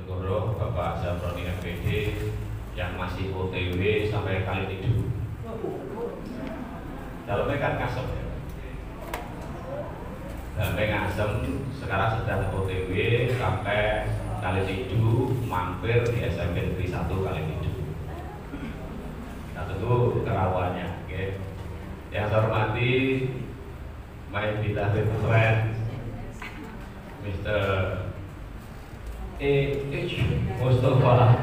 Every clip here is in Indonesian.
Bojonegoro, Bapak Zabroni MPD yang masih OTW sampai Kalitidu. Dalamnya kan Ngasem ya. Dalamnya Ngasem sekarang sedang OTW sampai Kalitidu, mampir di SMP Negeri 1 Kalitidu. Kita tunggu kerawannya, oke. Yang saya hormati my beloved friend Mr. Mustafa,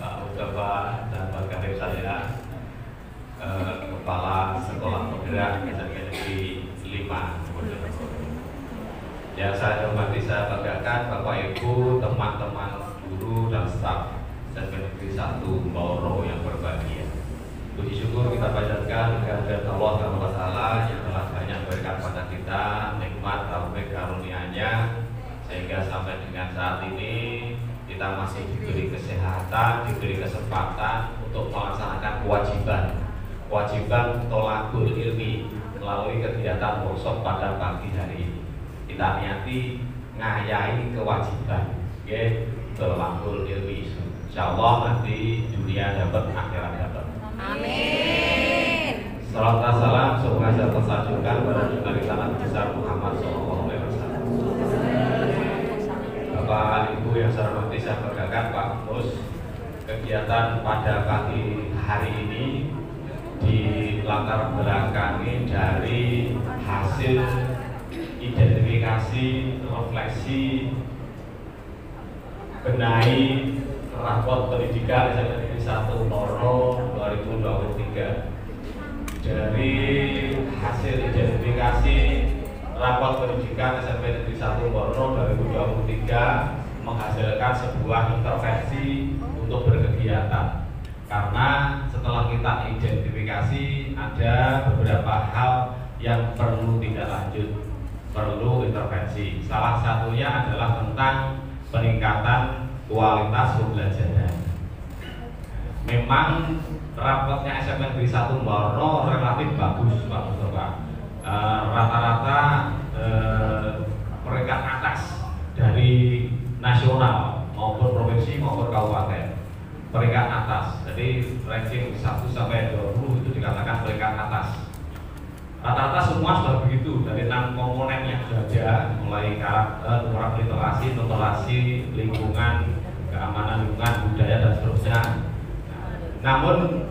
Pak Mustafa dan Pak Karim saya, Kepala Sekolah Penggerak SMP Negeri 5 Bojonegoro. Yang saya hormati, saya banggakan Bapak Ibu, teman-teman guru dan staf SMP Negeri 1 Mboro yang berbahagia. Puji syukur kita panjatkan kehadirat Allah Taala yang telah banyak memberikan pada kita nikmat taufik karunia-Nya sehingga sampai dengan saat ini kita masih diberi kesehatan, diberi kesempatan untuk melaksanakan kewajiban tolakul ilmi melalui kegiatan workshop pada pagi hari ini. Kita niati ngayai kewajiban, tolakul ilmi. Insyaallah nanti dunia dapat, akhirat dapat. Amin. Salam dan salam semoga tersanjungkan pada junjungan kita Nabi besar Muhammad SAW. Bapak Ibu yang saya hormati, saya banggakan Pak Mus, kegiatan pada pagi hari ini di latar belakangi dari hasil identifikasi, refleksi, benahi raport pendidikan SMP Negeri 1 Mboro 2023. Dari hasil identifikasi raport pendidikan SMP Negeri 1 Mboro 2023 menghasilkan sebuah intervensi untuk berkegiatan. Karena setelah kita identifikasi ada beberapa hal yang perlu tindak lanjut, perlu intervensi. Salah satunya adalah tentang peningkatan kualitas pembelajaran. Memang rapotnya SMP Negeri 1 Mboro relatif bagus, Pak Mustafa. Rata-rata peringkat atas dari nasional maupun provinsi maupun kabupaten, peringkat atas. Jadi ranking 1 sampai 20 itu dikatakan peringkat atas. Rata-rata semua sudah begitu, dari 6 komponen yang sudah ada, mulai karakter, kurang literasi, lingkungan, keamanan lingkungan, budaya dan seterusnya. Namun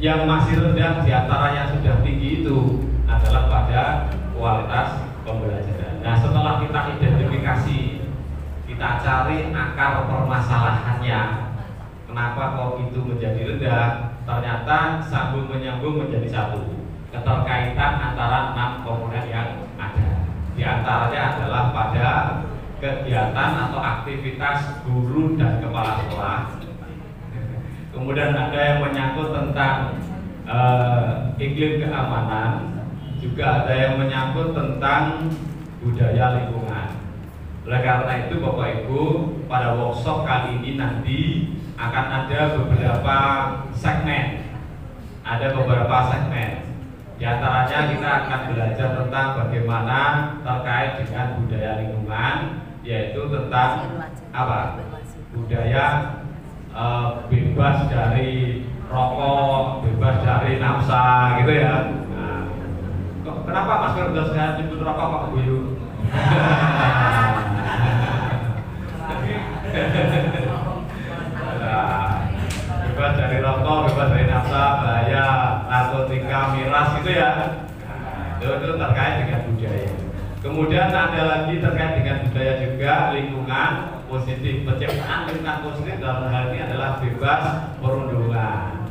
yang masih rendah diantaranya sudah tinggi itu adalah pada kualitas pembelajaran. Nah, setelah kita identifikasi, kita cari akar permasalahannya, kenapa kok itu menjadi rendah, ternyata sambung menyambung menjadi satu. Keterkaitan antara 6 komponen yang ada. Di antaranya adalah pada kegiatan atau aktivitas guru dan kepala sekolah. Kemudian ada yang menyangkut tentang iklim keamanan, juga ada yang menyangkut tentang budaya lingkungan. Oleh karena itu Bapak Ibu, pada workshop kali ini nanti akan ada beberapa segmen. Di antaranya kita akan belajar tentang bagaimana terkait dengan budaya lingkungan, yaitu tentang apa? Budaya bebas dari rokok, bebas dari nafsa, gitu ya. Nah, kenapa Mas Firdaus saya nyebut rokok Pak Buyu? Bebas dari rokok, bebas dari nafsa, bahaya, narkotika, miras, gitu ya. Itu terkait dengan budaya. Kemudian ada lagi terkait dengan budaya juga, lingkungan positif, penciptaan lingkungan positif dalam hal ini adalah bebas perundungan,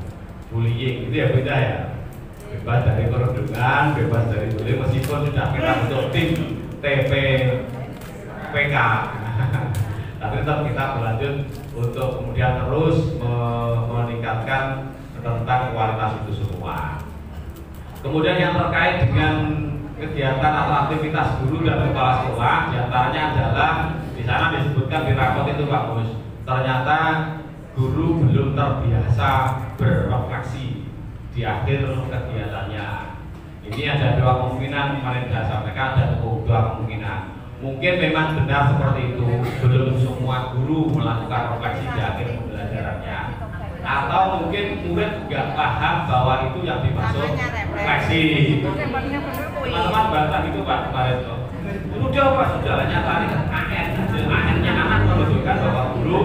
bullying, itu ya beda ya. Bebas dari perundungan, bebas dari bullying, meskipun sudah kita bentuk tim TPPK, tapi tetap kita berlanjut untuk kemudian terus meningkatkan tentang kualitas itu semua. Kemudian yang terkait dengan kegiatan atau aktivitas guru dan kepala sekolah, diantaranya adalah di sana disebutkan di raport itu Pak Mus, ternyata guru belum terbiasa berrefleksi di akhir kegiatannya. Ini ada dua kemungkinan, kemarin saya sampaikan ada dua kemungkinan. Mungkin memang benar seperti itu, belum semua guru melakukan refleksi di akhir pembelajarannya, atau mungkin murid nggak paham bahwa itu yang dimaksud refleksi. Teman-teman bantah itu Pak kemarin tuh. Udah Pak, saudaranya tadi AN-nya anak menunjukkan bahwa guru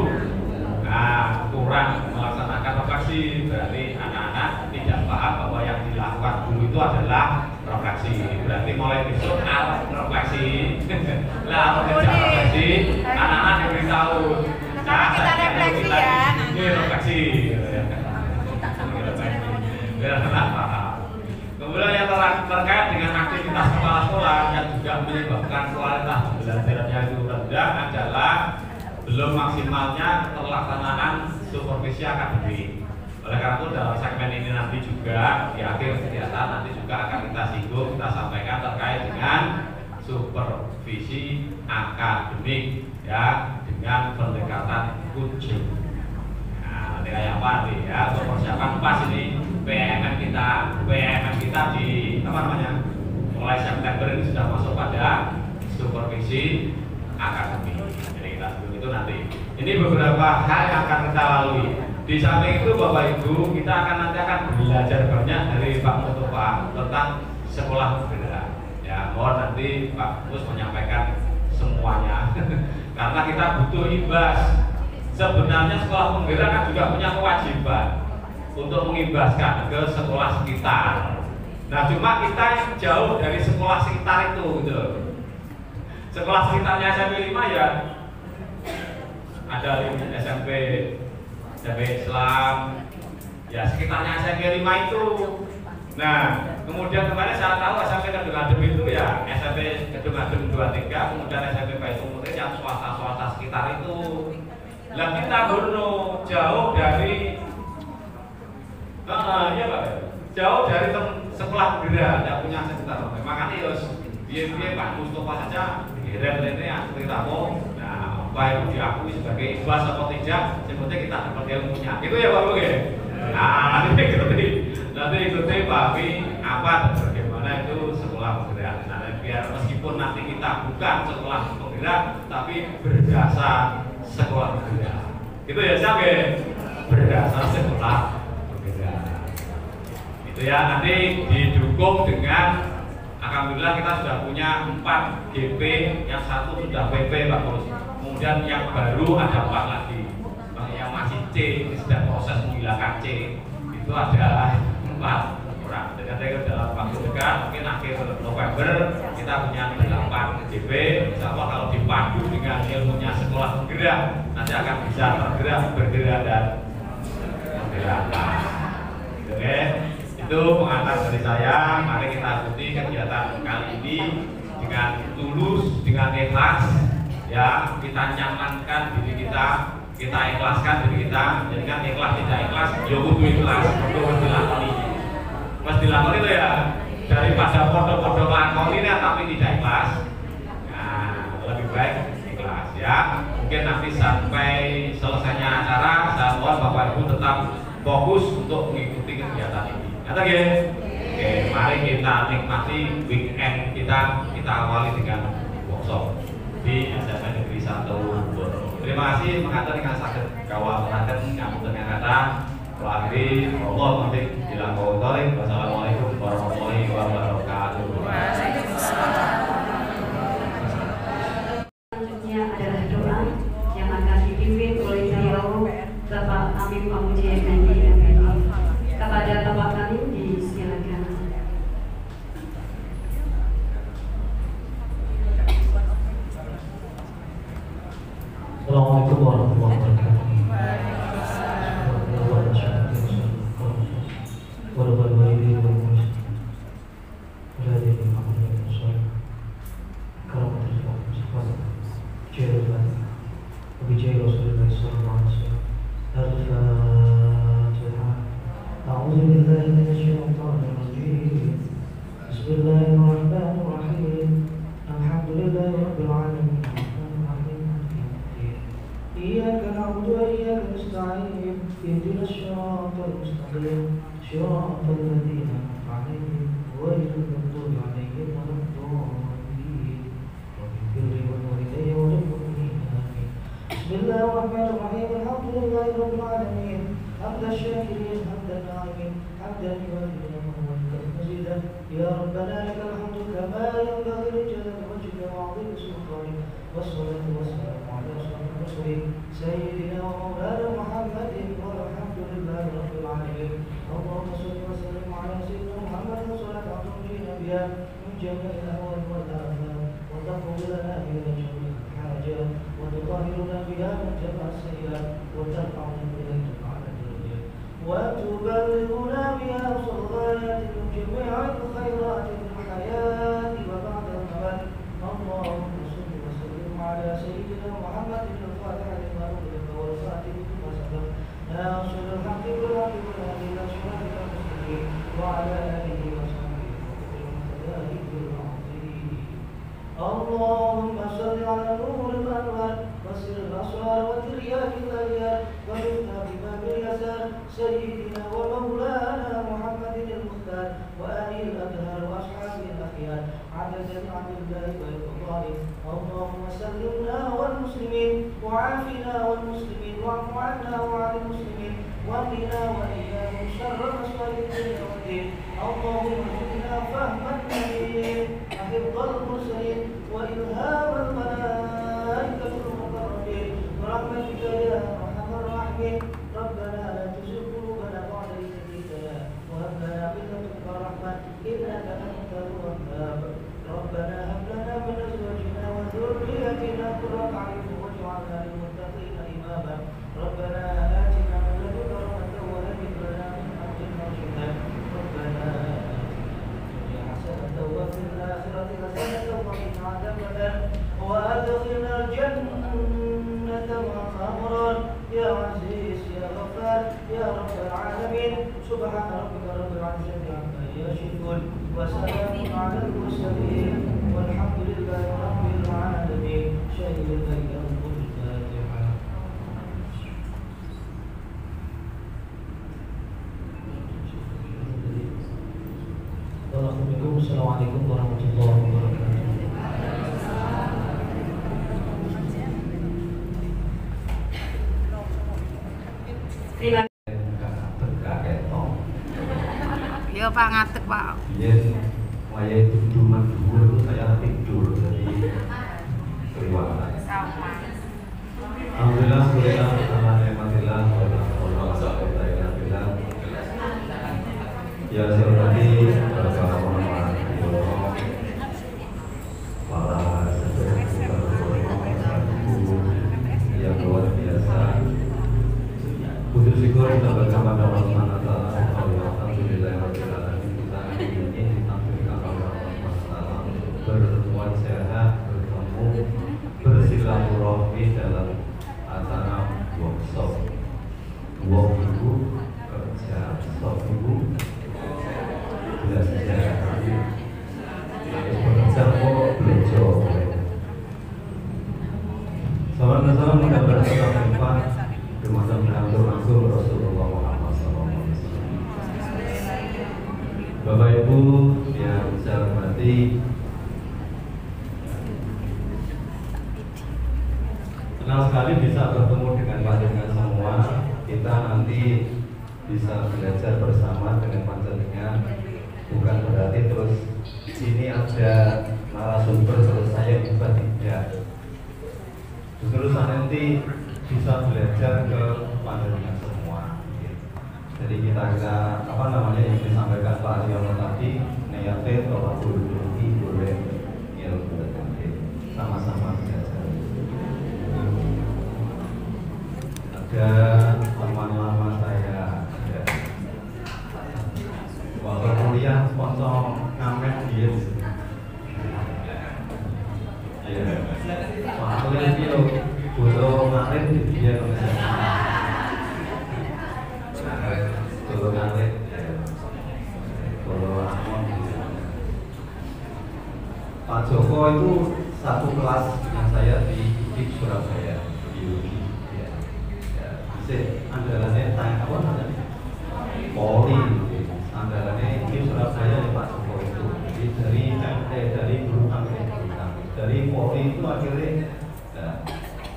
kurang melaksanakan refleksi, berarti anak-anak tidak paham bahwa yang dilakukan guru itu adalah refleksi. Berarti mulai besok refleksi. Lah refleksi, anak-anak diberitahu. Kita refleksi ya. Ini refleksi. Biar anak paham. Kemudian yang terkait dengan aktivitas kepala sekolah yang juga menyebabkan kualitas pembelajarannya itu rendah adalah belum maksimalnya pelaksanaan supervisi akademik. Oleh karena itu dalam segmen ini nanti juga di akhir kegiatan nanti juga akan kita singgung, kita sampaikan terkait dengan supervisi akademik ya, dengan pendekatan coaching. Nah, nanti kayak apa nih ya, untuk persiapan pas ini PMM kita di apa namanya, mulai September ini sudah masuk pada supervisi akademik. Jadi kita sebut itu nanti. Ini beberapa hal yang akan kita lalui. Di samping itu Bapak Ibu, kita nanti akan belajar banyak dari Pak Mustafa tentang sekolah penggerak. Ya, mohon nanti Pak Mus menyampaikan semuanya. Karena kita butuh ibas. Sebenarnya sekolah penggerak kan juga punya kewajiban untuk mengibaskan ke sekolah sekitar. Nah, cuma kita yang jauh dari sekolah sekitar itu gitu. Sekolah sekitarnya SMP 5 ya ada SMP Islam, ya sekitarnya SMP 5 itu. Nah, kemudian kemarin saya tahu SMP Kedung-Adem itu ya SMP Kedung-Adem 23, kemudian SMP Baitul Murid yang swasta-swasta sekitar itu. Lah kita Borno jauh dari iya Pak, jauh dari sekolah penggerak, tidak punya sekitar. Makanya ya dia Pak Mustafa saja heret ini yang cerita nah baik itu diakui sebagai ibas atau tidak, sebetulnya kita dapat ilmunya gitu ya Pak Bu ya. Nah nanti ikuti Pak apa dan bagaimana itu sekolah penggerak. Nah biar meskipun nanti kita bukan sekolah penggerak tapi berdasar sekolah penggerak gitu ya siapa berdasar sekolah penggerak itu ya, nanti didukung dengan alhamdulillah kita sudah punya 4 GP, yang 1 sudah PP Pak Bos. Kemudian yang baru ada 4 lagi. Yang masih C, ini sedang proses menghilangkan C. Itu ada 4 orang. Jadi dalam waktu dekat, mungkin akhir November kita punya 8 GP. Insya Allah kalau dipandu dengan ilmunya sekolah bergerak, nanti akan bisa bergerak dan bergerak. Oke. Itu pengantar dari saya. Mari kita ikuti kegiatan kali ini dengan tulus, dengan ikhlas ya, kita nyamankan diri kita ikhlaskan diri kita. Jadi kan ikhlas tidak ikhlas ya kudu ikhlas, kudu dilakoni. Mas dilakoni itu ya, daripada foto-foto lakoni tapi tidak ikhlas. Nah, lebih baik ikhlas ya. Mungkin nanti sampai selesainya acara saya mohon Bapak Ibu tetap fokus untuk mengikuti kegiatan ini. Kata ya? Oke, mari kita nikmati weekend kita awali dengan workshop di SMP Negeri 1 Borno. Terima kasih mengatur dengan sakit kawal mengatur ngampun dengan kata akhiri Allah nanti bilang kawal. Wassalamualaikum warahmatullahi wabarakatuh. Selanjutnya adalah doa yang akan dipimpin oleh beliau Bapak Amin Pamuji MNI MNI. Kepada Bapak kami disilakan. Assalamualaikum warahmatullahi wabarakatuh. Bismillahirrahmanirrahim. Alhamdulillahirabbil alamin. إياك نعبد وإياك نستعين اهدنا الصراط المستقيم صراط الذين أنعمت عليهم غير المغضوب عليهم ولا الضالين رب اغفر لي ولوالدي وللمؤمنين آمين. بسم بسم الله الرحمن الرحيم الحمد لله رب العالمين حمد الشاكرين حمد الناعمين حمدا يوافي نعمه مزيدا يا ربنا لك الحمد كما ينبغي لجلال وجهك وعظيم سلطانك والصلاة والسلام على أشرف المرسلين سيدنا ومولانا محمد والحمد لله رب العالمين اللهم صل وسلم على سيدنا محمد صلاة تنجينا بها من جميع الأهوال والآثام وتقضي لنا بها جميع الحاجات وتطهرنا بها من جميع السيئات وترفعنا بها جميع الدرجات وتبلغنا بها أوصى الغايات من جميع الخيرات في الحياة وبعد الممات اللهم صل وسلم على سيدنا محمد الفاتح لما أغلق والخاتم لما سبق ناصر الحق بالحق والهادي إلى صراطك المستقيم وعلى آله وصحبه وسلم العظيم اللهم صل على نور الأنوار وسر الأسرار وترياك الأغيار ومفتاح باب اليسار سيدنا ومولانا محمد المختار وآله الأطهار وأصحابه الأخيار عدد نعم الله وإفضاله اللهم سلمنا والمسلمين وعافنا والمسلمين واعف عنا وعن المسلمين وقنا وإياهم شر مصائب الدنيا والدين اللهم ارزقنا فهم النبيين وحفظ المرسلين وإلهام الملائكة المقربين برحمتك يا أرحم الراحمين ربنا لا تزغ قلوبنا بعد إذ هديتنا وهب لنا من لدنك رحمة إنك أنت الوهاب ربنا هب لنا من أزواجنا وذرياتنا قرة أعين واجعلنا للمتقين إماما ربنا آتنا من لدنك رحمة وهب لنا من أمرنا رشدا ربنا آتنا حسنة وفي الآخرة حسنة وقنا عذاب النار وأدخلنا الجنة مع الأبرار يا عزيز يا غفار يا رب العالمين سبحان ربك رب العزة عما يصفون وسلام على المرسلين والحمد لله رب العالمين شهد بينهم الفاتحة. Assalamualaikum warahmatullahi wabarakatuh. Terima Ya Pak ngadeg Pak. Iya, wayai cuma dulu saya tidur jadi kelewatan. Sama. Alhamdulillah, alhamdulillah, nikmatillah, alhamdulillah. Ya saya tadi para ulama, para yang luar biasa. Puji syukur kita kepada Allah Subhanahu wa taala. Alhamdulillah kita hari ini ditampilkan oleh Allah Subhanahu berbuat sehat, bertemu, bersilaturahmi dalam acara workshop. Work itu kerja, shop itu belajar. Bekerja kok belajar. Salam kita bersahabat Bermacam langsung Rasulullah Muhammad SAW. Bapak Ibu yang saya hormati, senang sekali bisa bertemu dengan panjenengan semua. Kita nanti bisa belajar bersama dengan panjenengan. Bukan berarti terus ini ada narasumber terus saya juga tidak. Justru saya nanti bisa belajar ke panjenengan semua. Jadi kita apa namanya yang disampaikan Pak Aryono tadi, niatnya kalau boleh ilmu sama-sama belajar. Ada lama saya, waktu kuliah sponsor ngamen dia. Ya, soalnya dia Bolo ngarit dia Bolo ngarit Bolo Ramon. Pak Joko itu satu kelas dengan saya di UIK Surabaya biologi. Andalannya tanya apa namanya? Poli. Andalannya di Surabaya Pak Joko itu. Jadi dari guru kami dari Poli itu akhirnya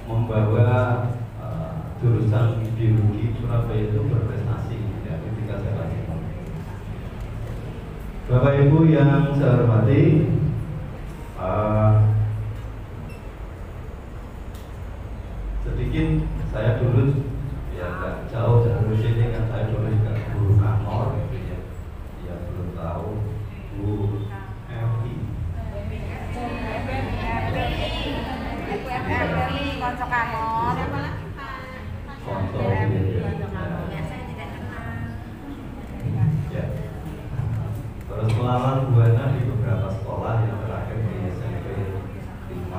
membawa jurusan biologi Surabaya itu berprestasi ya, ketika saya lagi. Bapak Ibu yang saya hormati, sedikit saya dulu ya nggak jauh dari sini kan, saya dulu juga guru kanor gitu ya, ya belum tahu Bu Evi. Konco kanor. Konco gitu ya. Ya. Terus melawan buana di beberapa sekolah yang terakhir di SMP 5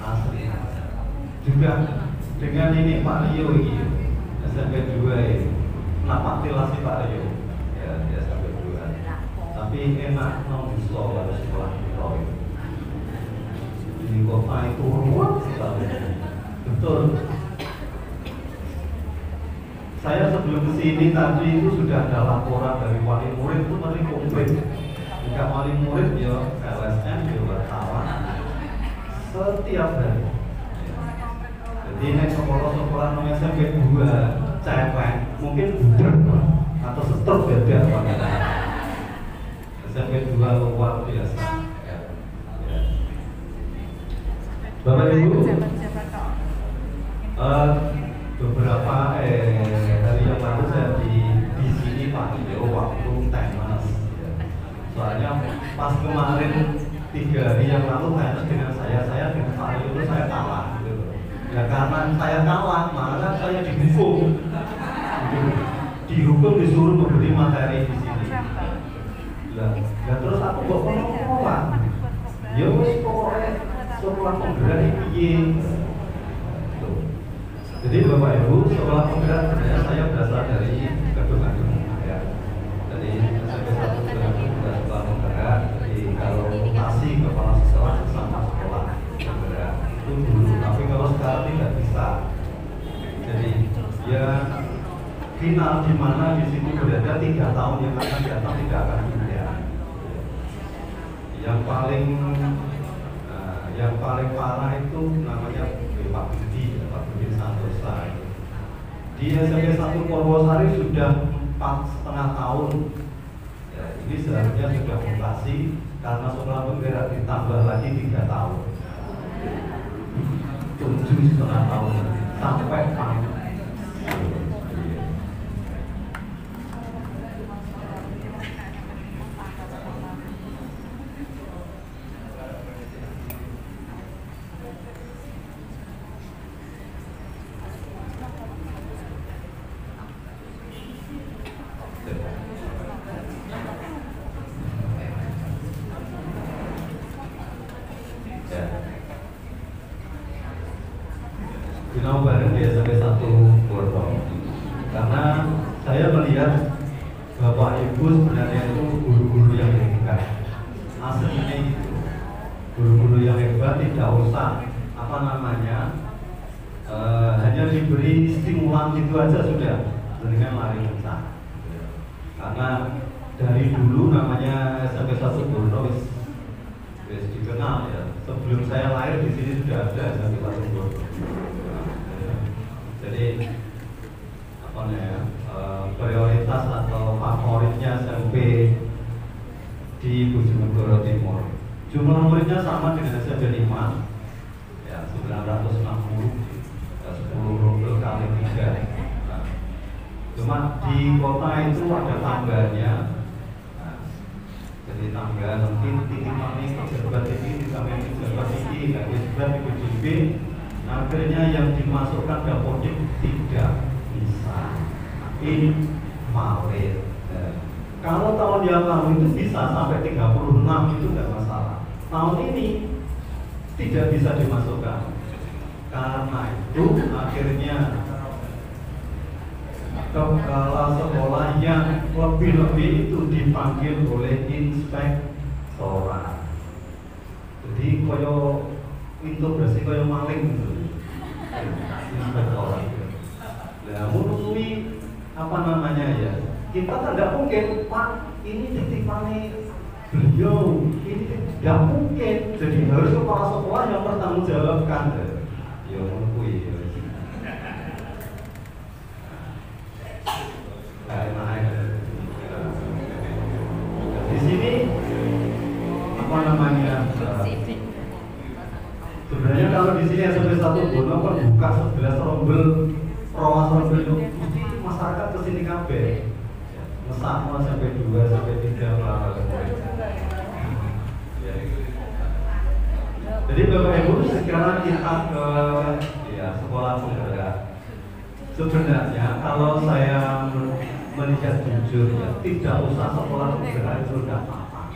asli. Juga dengan ini Pak Rio ini SMP 2 ini kenapa tilasi Pak Rio ya di SMP 2 tapi enak non bisa pada sekolah kita di kota itu ruwet sekali betul. Saya sebelum kesini tadi itu sudah ada laporan dari wali murid itu tadi komplain jika wali murid ya LSM ya wartawan setiap hari. Jadi nek sekolah nang SMP 2 cewek mungkin budak atau setruk beda apa. SMP 2 luar biasa. Bapak Ibu, beberapa hari yang lalu saya di sini Pak Dio waktu tenis. Soalnya pas kemarin 3 hari yang lalu tenis dengan saya dengan Pak Dio itu saya kalah. Ya karena saya kalah, malah saya dihukum. Dihukum disuruh memberi materi di sini. Lah terus aku kok ngomong. Ya wis pokoknya sekolah penggerak iki. Jadi Bapak Ibu, sekolah penggerak sebenarnya saya berasal dari Kedungan ya. Jadi SMP 1 sudah sekolah penggerak. Jadi kalau rotasi kepala sekolah sama sekolah penggerak itu dulu, tapi kalau sekarang tidak bisa. Jadi ya final di mana di situ berada 3 tahun yang akan datang tidak akan pindah. Yang paling parah itu namanya Pak Budi Santosa. Di SMP 1 Purwosari sudah 4,5 tahun. Ya, ini seharusnya sudah mutasi karena sekolah penggerak ditambah lagi 3 tahun. 7,5 tahun sampai panen. Sinau bareng di SMP 1 Purwo. Karena saya melihat Bapak Ibu sebenarnya itu guru-guru yang hebat. Aslinya itu guru-guru yang hebat tidak usah hanya diberi stimulan itu aja sudah dengan lari kencang. Karena dari dulu namanya SMP 1 Purwo wis dikenal ya. Sebelum saya lahir di sini sudah ada SMP 1 Purwo. Jadi prioritas atau favoritnya SMP di Bojonegoro Timur. Jumlah muridnya sama dengan SMP 5 ya 960 10 kali 3. Nah, cuma di kota itu ada tambahnya. Nah, jadi tambah mungkin titipan ini pejabat ini ditambah pejabat ini nggak bisa di akhirnya yang dimasukkan Dapodik tidak bisa invalid. Kalau tahun yang lalu itu bisa sampai 36 itu tidak masalah. Tahun ini tidak bisa dimasukkan. Karena itu akhirnya kepala sekolah yang lebih-lebih itu dipanggil oleh inspektorat. Jadi koyo integrasi kaya maling gitu. Inspektorat. Nah, menurut apa namanya ya? Kita tidak mungkin, Pak, ini titipannya beliau, ini nggak mungkin. Jadi harus kepala sekolah yang bertanggung jawabkan. Ya mungkin. Di sini apa namanya? Sebenarnya kalau di sini SMP 1 Bono kan buka 11 rombel, prowas rombel itu mesti masyarakat kesini kabeh. Mesakno sampai 2 sampai 3 malah. Jadi Bapak Ibu, sekarang kita ke sekolah penggerak. Sebenarnya kalau saya melihat jujur ya, tidak usah sekolah penggerak itu tidak apa-apa.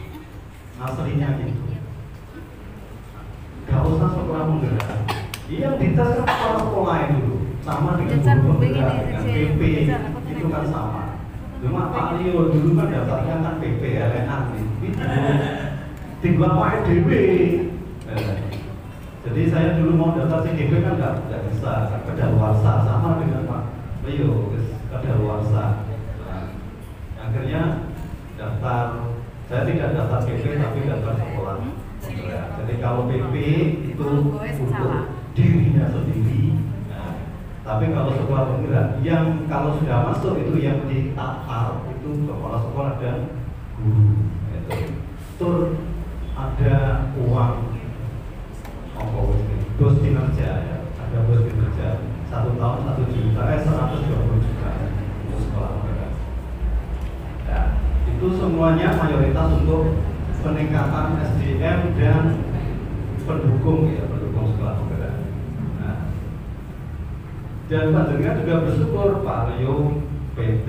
Aslinya gitu. Gak usah sekolah penggerak. Yang dites kan kepala sekolah itu sama dengan guru penggerak, dengan PP itu kan sama. Cuma Pak Leo dulu kan daftarnya kan PP LNA itu tinggal pakai DB. Jadi saya dulu mau daftar CGP kan nggak bisa, kedaluarsa sama dengan Pak Leo, kedaluarsa. Akhirnya daftar, saya tidak daftar PP tapi daftar sekolah. Jadi kalau PP itu untuk dirinya sendiri. Tapi kalau sekolah penggerak, yang kalau sudah masuk itu yang ditatar itu kepala sekolah dan guru. Tur ada uang, bos kinerja ya, ada bos kinerja 1 tahun 1 juta, 120 juta untuk sekolah penggerak. Ya, itu semuanya mayoritas untuk peningkatan SDM dan pendukung ya, pendukung sekolah penggerak. Dan panjenengan juga bersyukur Pak Leo PP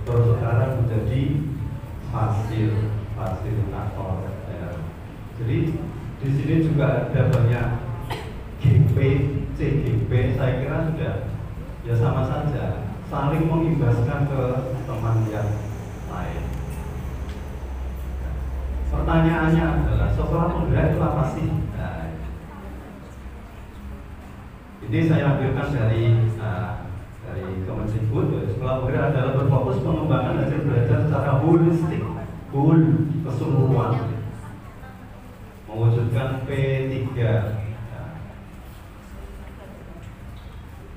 terus sekarang menjadi fasilitator. Ya. Jadi di sini juga ada banyak GP, CGP. Saya kira sudah ya sama saja, saling mengimbaskan ke teman yang lain. Pertanyaannya adalah sekolah penggerak itu apa sih? Ini saya ambilkan dari Kemendikbud. Sekolah penggerak adalah berfokus pengembangan hasil belajar secara holistik, keseluruhan, mewujudkan P3.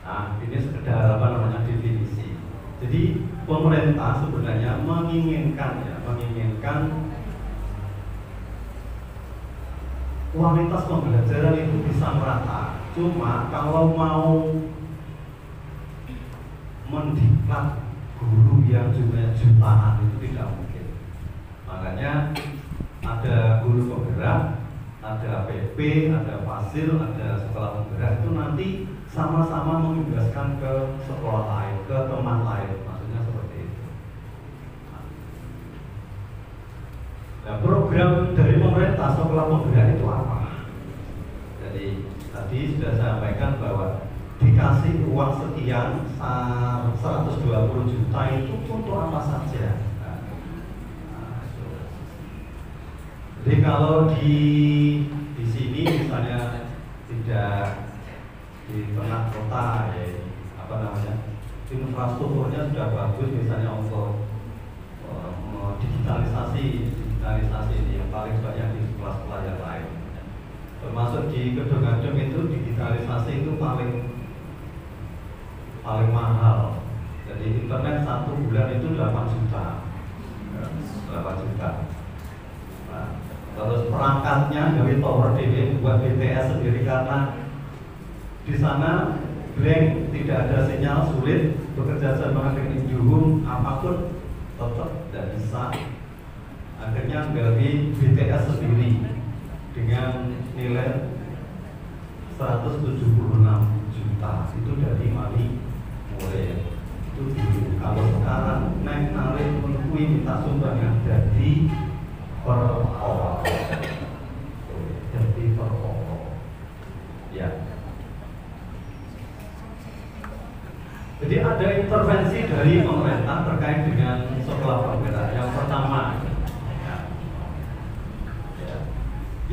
Nah, ini sekedar apa namanya definisi. Jadi pemerintah sebenarnya menginginkan kualitas pembelajaran itu bisa merata. Cuma kalau mau mendiklat guru yang jumlahnya jutaan itu tidak mungkin. Makanya ada guru penggerak, ada PP, ada fasil, ada sekolah penggerak itu nanti sama-sama mengimbaskan ke sekolah lain, ke teman lain. Maksudnya seperti itu. Nah, program dari pemerintah sekolah penggerak itu apa? Jadi tadi sudah saya sampaikan bahwa dikasih uang sekian 120 juta itu untuk apa saja. Jadi kalau di sini misalnya tidak di tengah kota ya, apa namanya, infrastrukturnya sudah bagus, misalnya untuk digitalisasi ini yang paling banyak di sekolah-sekolah yang lain. Termasuk di Kedung-Adem itu digitalisasi itu paling mahal. Jadi internet 1 bulan itu 8 juta. Nah, terus perangkatnya dari tower DW buat BTS sendiri karena di sana blank, tidak ada sinyal, sulit bekerja sama dengan Indihome, apapun tetap tidak bisa. Akhirnya dari BTS sendiri dengan nilai 176 juta itu dari Mali mulai itu dulu. Kalau sekarang naik narik menukui minta sumbangan jadi per orang, ya. Jadi ada intervensi dari pemerintah terkait dengan sekolah penggerak.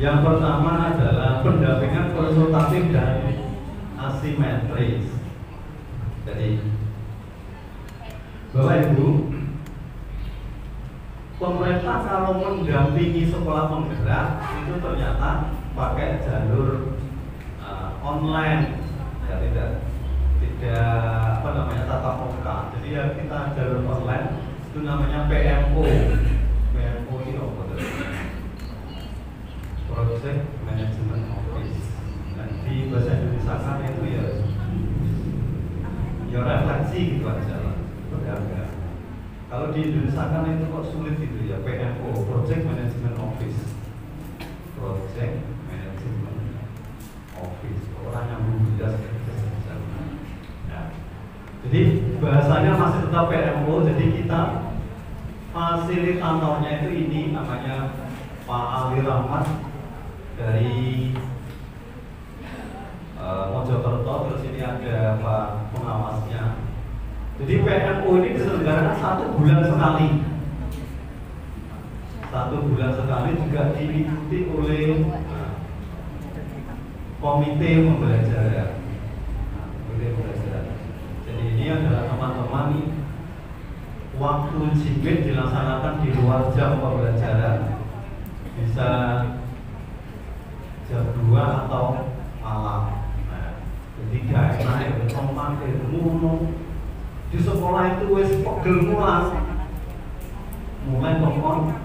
Yang pertama adalah pendampingan konsultatif dan asimetris. Jadi Bapak Ibu, pemerintah kalau mendampingi sekolah penggerak itu ternyata pakai jalur online, ya tidak apa namanya tatap muka. Jadi ya kita jalur online itu namanya PMO. PMO itu apa? Project Management Office. Dan di bahasa Indonesia kan itu ya refleksi gitu aja lah. Berharga. Kalau di Indonesia kan itu kok sulit gitu ya, PMO, Project Management Office. Project Management Office. Orang yang berbeda ya. Jadi bahasanya masih tetap PMO, jadi kita fasilitatornya itu ini namanya Pak Ali Rahmat dari Mojokerto, terus ini ada Pak pengawasnya. Jadi PMO ini diselenggarakan 1 bulan sekali. 1 bulan sekali juga diikuti oleh komite pembelajaran. Komite pembelajaran. Jadi ini adalah teman-teman waktu jibit dilaksanakan di luar jam pembelajaran, bisa jam 2 atau malam. Jadi gak enak ya, tempat ilmu di sekolah itu wis pegel mulai ngomong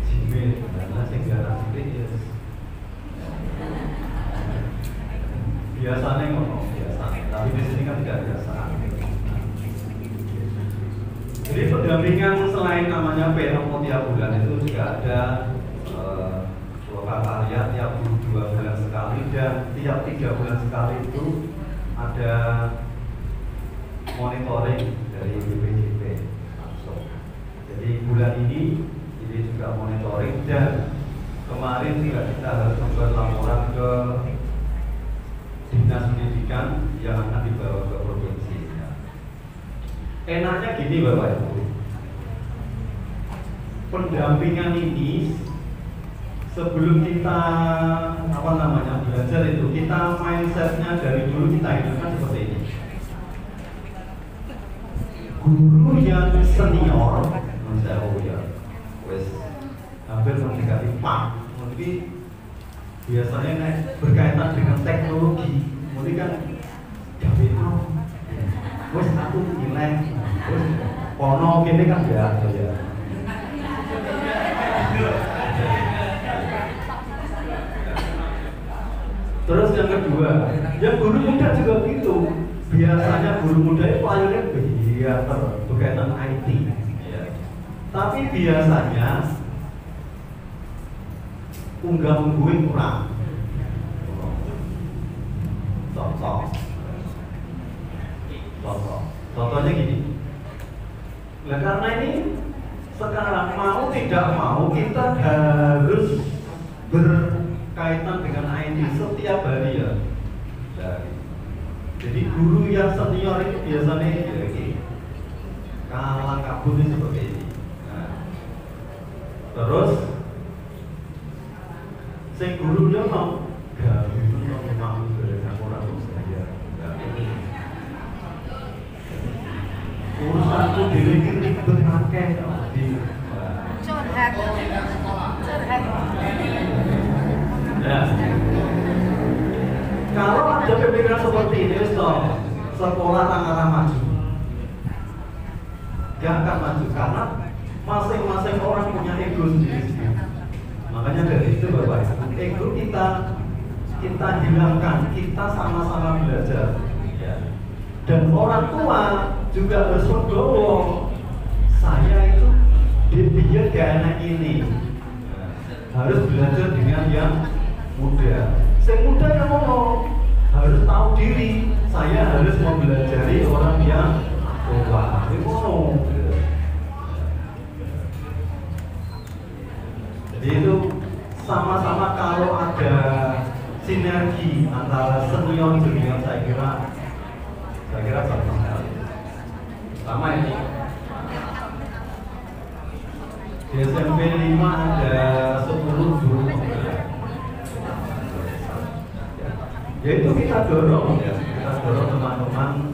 jibit, karena segala jibit ya biasanya ngomong biasa, tapi di sini kan tidak biasa. Jadi pendampingan selain namanya PMO tiap bulan itu juga ada karya tiap 2 bulan sekali, dan tiap 3 bulan sekali itu ada monitoring dari BPJP langsung. Jadi bulan ini juga monitoring, dan kemarin juga kita harus membuat laporan ke Dinas Pendidikan yang akan dibawa ke provinsi. Enaknya gini Bapak Ibu, pendampingan ini sebelum kita belajar itu, kita mindsetnya dari dulu kita hidupkan seperti ini. Guru yang senior, menjauh ya, wes hampir mendekati Pak, mungkin biasanya berkaitan dengan teknologi, mungkin kan gawe wes aku nilai, wes kono gini kan ya. Terus yang kedua, yang guru muda juga begitu. Biasanya guru muda itu akhirnya berkaitan IT. Ya. Tapi biasanya unggah-ungguhin kurang. Contohnya gini. Nah, karena ini sekarang mau tidak mau kita harus berkaitan dengan IT setiap hari ya. Jadi guru yang senior itu biasanya kalah kabut seperti ini. Nah, terus sing guru dia mau mau dengan orang saya. Urusanku diri ribet akeh di curhat. Ya. Kalau ada pemikiran seperti ini, sekolah akan maju. Gak akan maju karena masing-masing orang punya ego sendiri. Makanya dari itu Bapak, ego kita hilangkan, kita sama-sama belajar. Dan orang tua juga harus berdoa. Saya itu dia gak enak ini. Harus belajar dengan yang muda. Yang muda yang ngomong harus tahu diri. Saya harus mempelajari orang yang tua. Jadi itu sama-sama kalau ada sinergi antara senior junior, saya kira sama sekali. Sama ini. Di SMP 5 ada 10 guru penggerak. Ya itu kita dorong teman-teman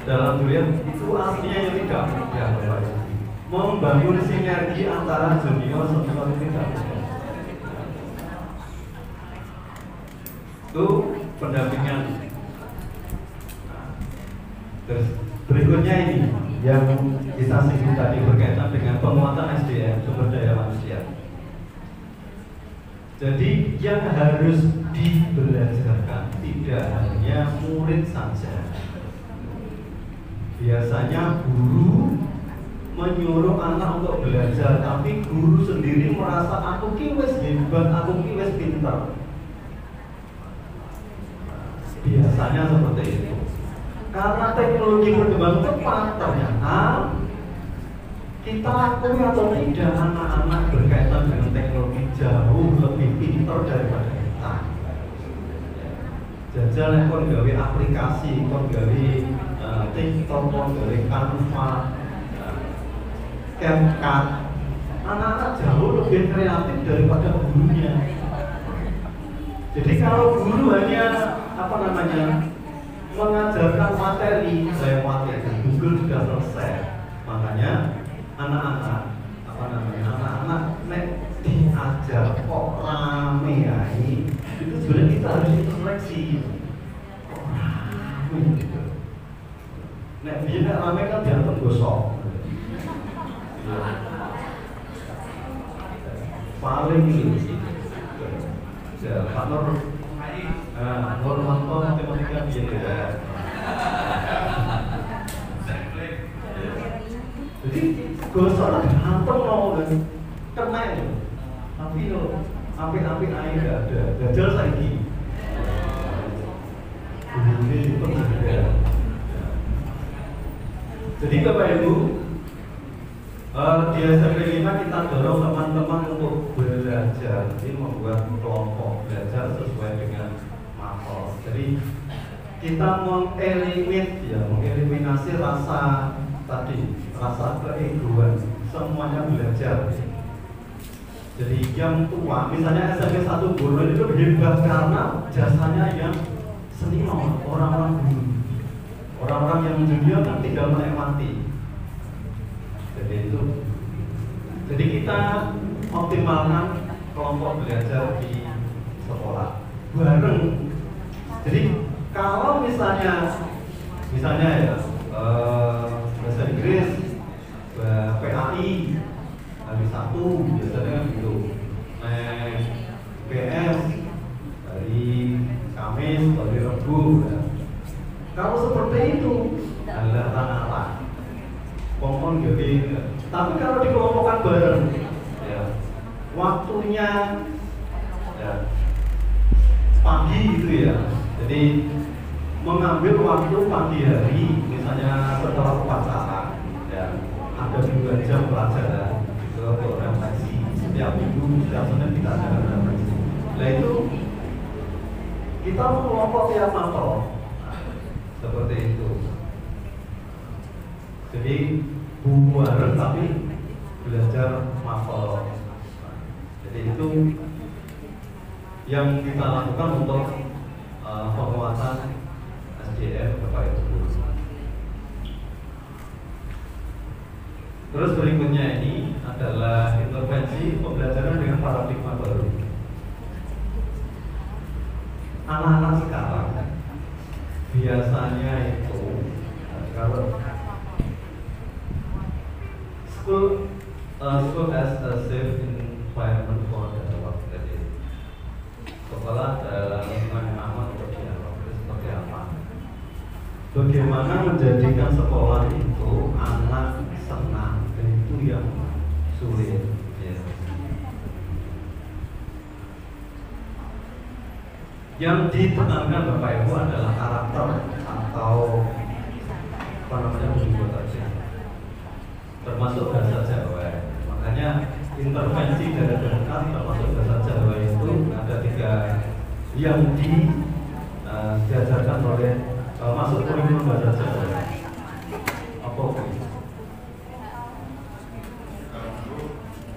dalam dunia itu aslinya yang tidak mudah. membangun sinergi antara junior senior itu tidak mudah. Itu pendampingan. Terus berikutnya ini yang kita singgung tadi berkaitan dengan penguatan SDM, sumber daya manusia. Jadi yang harus dibelajarkan tidak hanya murid saja. Biasanya guru menyuruh anak untuk belajar, tapi guru sendiri merasa aku ki wis hebat, aku ki wis pintar. Biasanya seperti itu. Karena teknologi berkembang cepat, ternyata kita akui atau tidak anak-anak berkaitan dengan teknologi jauh lebih pintar daripada kita. Jajal kon gawe aplikasi, kon gawe TikTok, kon gawe Canva, CapCut. Anak-anak jauh lebih kreatif daripada gurunya. Jadi kalau guru hanya mengajarkan materi, saya materi Google sudah selesai. Makanya anak-anak nek diajar kok rame ya ini, itu sebenarnya kita harus introspeksi. Kok rame gitu. Nek biar rame kan dianggap gosok. Paling ini ya, Pak Nur Manto matematika biar ya. Jadi gosok hantam mau kan kena itu, tapi lo api air nggak ada, gajal lagi. Ini penting ya. Jadi Bapak Ibu, di SMP 5 kita dorong teman-teman untuk belajar, jadi membuat kelompok belajar sesuai dengan mapel. Jadi kita mengeliminasi rasa keegoan, semuanya belajar. Jadi yang tua, misalnya SMP 1 Borneo itu hebat karena jasanya yang senior, orang-orang dulu. Orang-orang yang junior kan tinggal menikmati. Jadi kita optimalkan kelompok belajar di sekolah bareng. Jadi kalau misalnya ya bahasa Inggris, PAI hari Sabtu biasanya kan gitu, PS hari Kamis, hari Rabu. Kalau seperti itu adalah tanah kompon gede. Tapi kalau dikelompokkan bareng, ya, waktunya ya, pagi gitu ya. Jadi mengambil waktu pagi hari, misalnya setelah upacara, ya, ada 2 jam pelajaran ke refleksi. Setiap minggu, setiap Senin kita ada refleksi. Nah itu kita mengelompok tiap mapel. Seperti itu. Jadi buku bareng tapi belajar mapel. Jadi itu yang kita lakukan untuk penguatan SDM Bapak Ibu. Terus berikutnya ini adalah intervensi pembelajaran dengan paradigma baru. Anak-anak sekarang biasanya itu kalau school as a safe environment for dialogue. Jadi sekolah dalam lingkungan yang aman untuk dialog itu seperti apa? Bagaimana menjadikan sekolah itu anak senang, dan itu yang sulit. Ya. Yang ditekankan Bapak Ibu adalah karakter atau apa namanya budaya saja, termasuk bahasa Jawa. Makanya intervensi dari dekat termasuk bahasa Jawa itu ada 3 yang diajarkan oleh masuk kurikulum bahasa Jawa. Apa?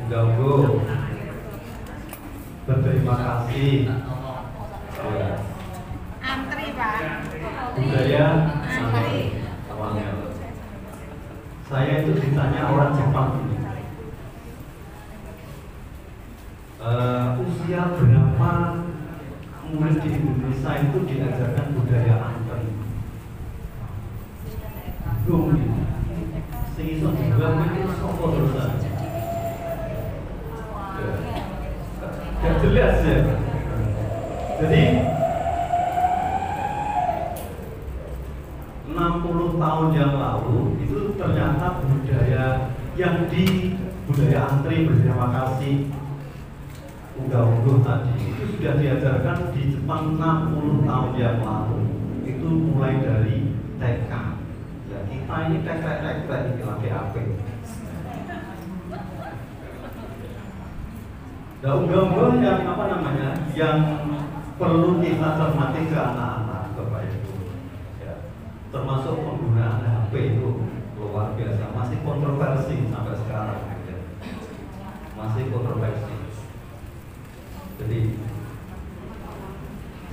Ganggu, berterima kasih. Ya. Antri Pak. Budaya Antri. awalnya Saya itu ditanya orang Jepang ini, usia berapa murid di Indonesia itu diajarkan budaya anteng? Belum gitu. Sing iso dibilang itu sopo terusan. Gak jelas ya. Jadi 60 tahun yang lalu itu ternyata budaya yang di budaya antri berterima kasih unggah-ungguh tadi itu sudah diajarkan di Jepang 60 tahun yang lalu. Itu mulai dari TK. Ya kita ini TK ini lagi apa? Nah, unggah-ungguh yang apa namanya? Yang perlu kita cermati ke anak-anak Bapak Ibu. Ya. Termasuk penggunaan HP itu luar biasa, masih kontroversi sampai sekarang. Ya. Masih kontroversi. Jadi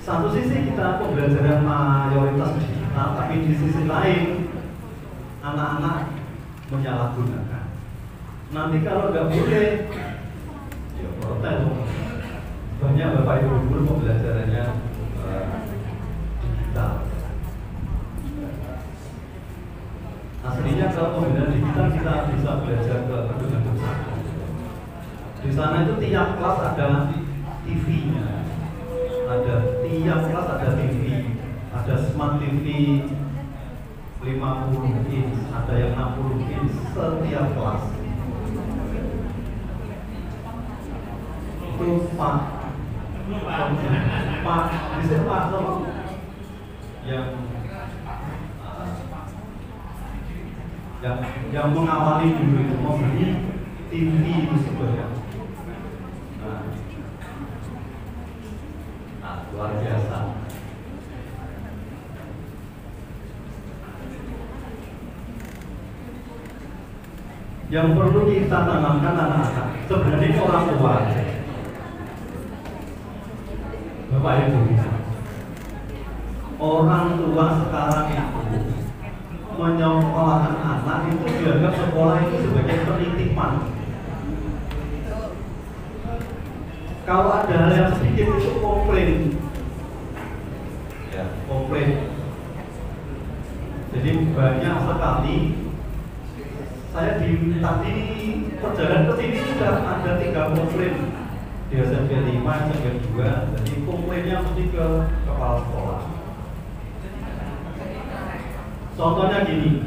satu sisi kita pembelajaran mayoritas digital, tapi di sisi lain anak-anak menyalahgunakan. Nanti kalau nggak boleh, ya protes. Banyak Bapak Ibu guru pembelajarannya digital. Aslinya kalau pembelajaran digital kita bisa belajar ke gedung satu. Di sana itu tiap kelas ada TV-nya, ada tiap kelas ada TV, ada smart TV 50 inch, ada yang 60 inch setiap kelas. Itu Pak, di sini Pak yang mengawali dulu itu membeli TV itu sebenarnya. Luar biasa. Yang perlu kita tanamkan anak-anak sebenarnya orang tua. Bapak Ibu, orang tua sekarang itu menyekolahkan anak itu dianggap sekolah itu sebagai penitipan. Kalau ada hal yang sedikit itu komplain, ya komplain. Jadi banyak sekali. Saya tadi perjalanan ke sini sudah ada 3 komplain di SMP 5, SMP 2. Jadi komplainnya mesti ke kepala sekolah. Contohnya gini,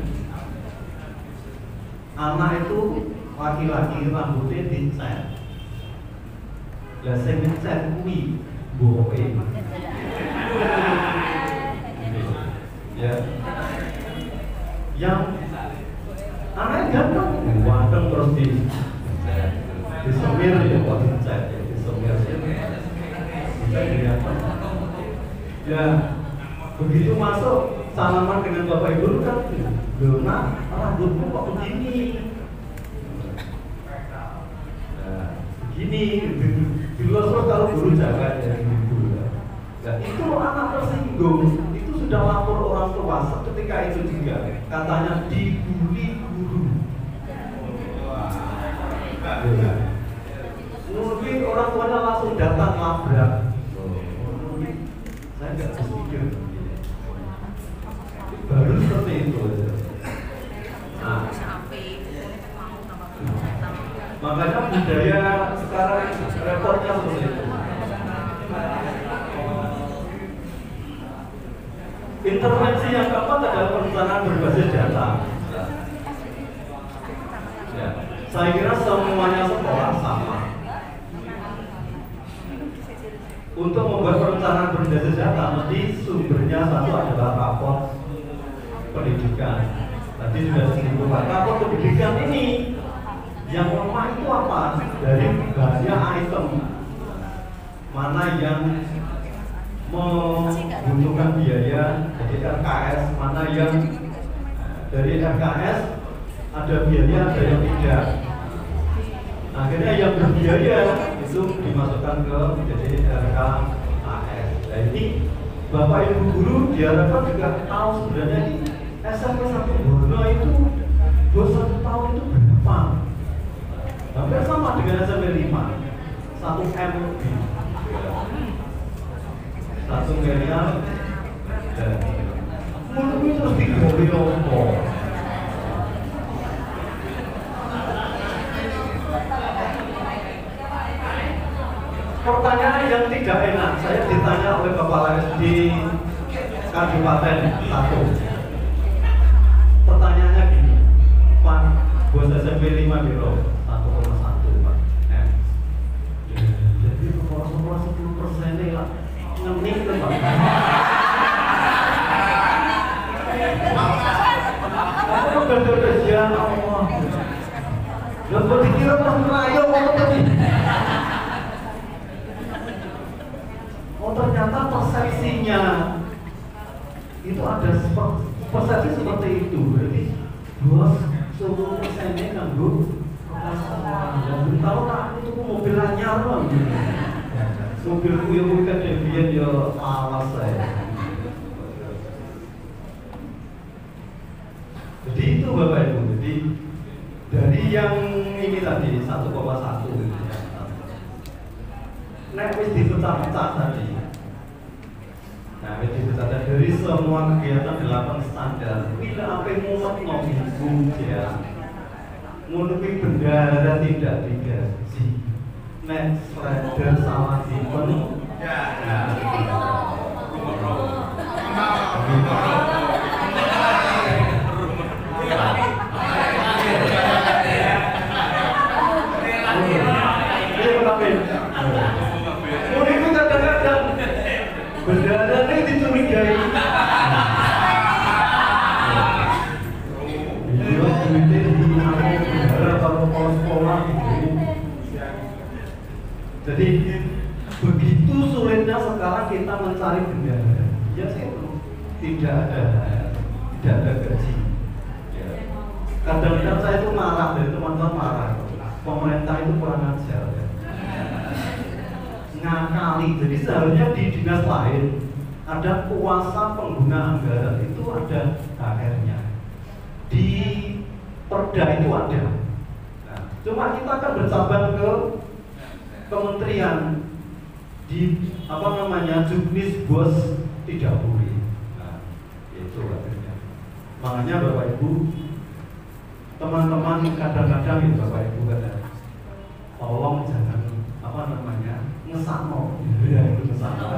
anak itu laki-laki rambutnya dicat. Lah sing ngecat kuwi mboke. Ya. Yang anaknya ganteng, ganteng terus disemir ya kok dicat ya, disemir ya. Ya, begitu masuk salaman dengan Bapak Ibu kan, loh nak, rambutmu kok begini? Nah, begini. Di luar kalau guru jaga ya guru. Nah, itu anak tersinggung, itu sudah lapor orang tua ketika itu juga katanya dibully guru. Mungkin orang tuanya langsung datang labrak. Saya nggak berpikir baru seperti itu. Nah, makanya budaya sekarang repotnya seperti itu. Intervensi yang keempat adalah perencanaan berbasis data. Ya, saya kira semuanya sekolah sama. Untuk membuat perencanaan berbasis data, mesti sumbernya satu adalah rapor pendidikan. Tadi sudah disebutkan rapor pendidikan ini. Yang lemah itu apa? Dari banyak item mana yang membutuhkan biaya, jadi RKS, mana yang dari RKS ada biaya, ada yang tidak. Akhirnya yang berbiaya itu dimasukkan ke jadi RKAS. Nah ini Bapak Ibu guru diharapkan juga tahu sebenarnya di SMP 1 Borno itu bos 1 tahun itu berapa? Hampir sama dengan SMP 5, 1 M lebih, 1 miliar, dan mulutnya terus digobi rokok. Pertanyaan yang tidak enak, saya ditanya oleh kepala SD Kabupaten 1. Pertanyaannya gini, Pak, bos SMP 5 biro 1,1 Pak. Jadi sekolah 10% nih lah, ngenik tuh Pak. Aku berdoa Allah. Dan berpikir merayu apa tadi? Oh ternyata persepsinya itu ada persepsi seperti itu. Berarti bos 10%-nya nganggo dan kalau tak itu mobil anyar loh. Mobilku yang bukan Debian ya alas saya. Jadi itu Bapak Ibu. Jadi dari yang ini tadi 1,1 gitu ya. Nek wis dipecah-pecah tadi. Nah, wis dipecah dari semua kegiatan 8 standar. Bila apa mumet ngomong ya. Menutupi bendara tidak digaji. Nek spreader sama simpen ya. Bendara ini dicurigai. Iya, duitnya di bendara kalau sekolah gitu. Jadi begitu sulitnya sekarang kita mencari bendara. Ya sih, tidak ada gaji. Kadang-kadang saya itu marah, dari teman-teman marah. Pemerintah itu kurang ajar. Ngakali, jadi seharusnya di dinas lain ada kuasa pengguna anggaran itu ada HR-nya, di perda itu ada. Nah, cuma kita akan bercabang ke kementerian di apa namanya juknis bos tidak boleh. Nah, itu akhirnya. Makanya Bapak Ibu, teman-teman kadang-kadang ya Bapak Ibu kadang tolong jangan apa namanya ngesakno, ya itu ngesakno.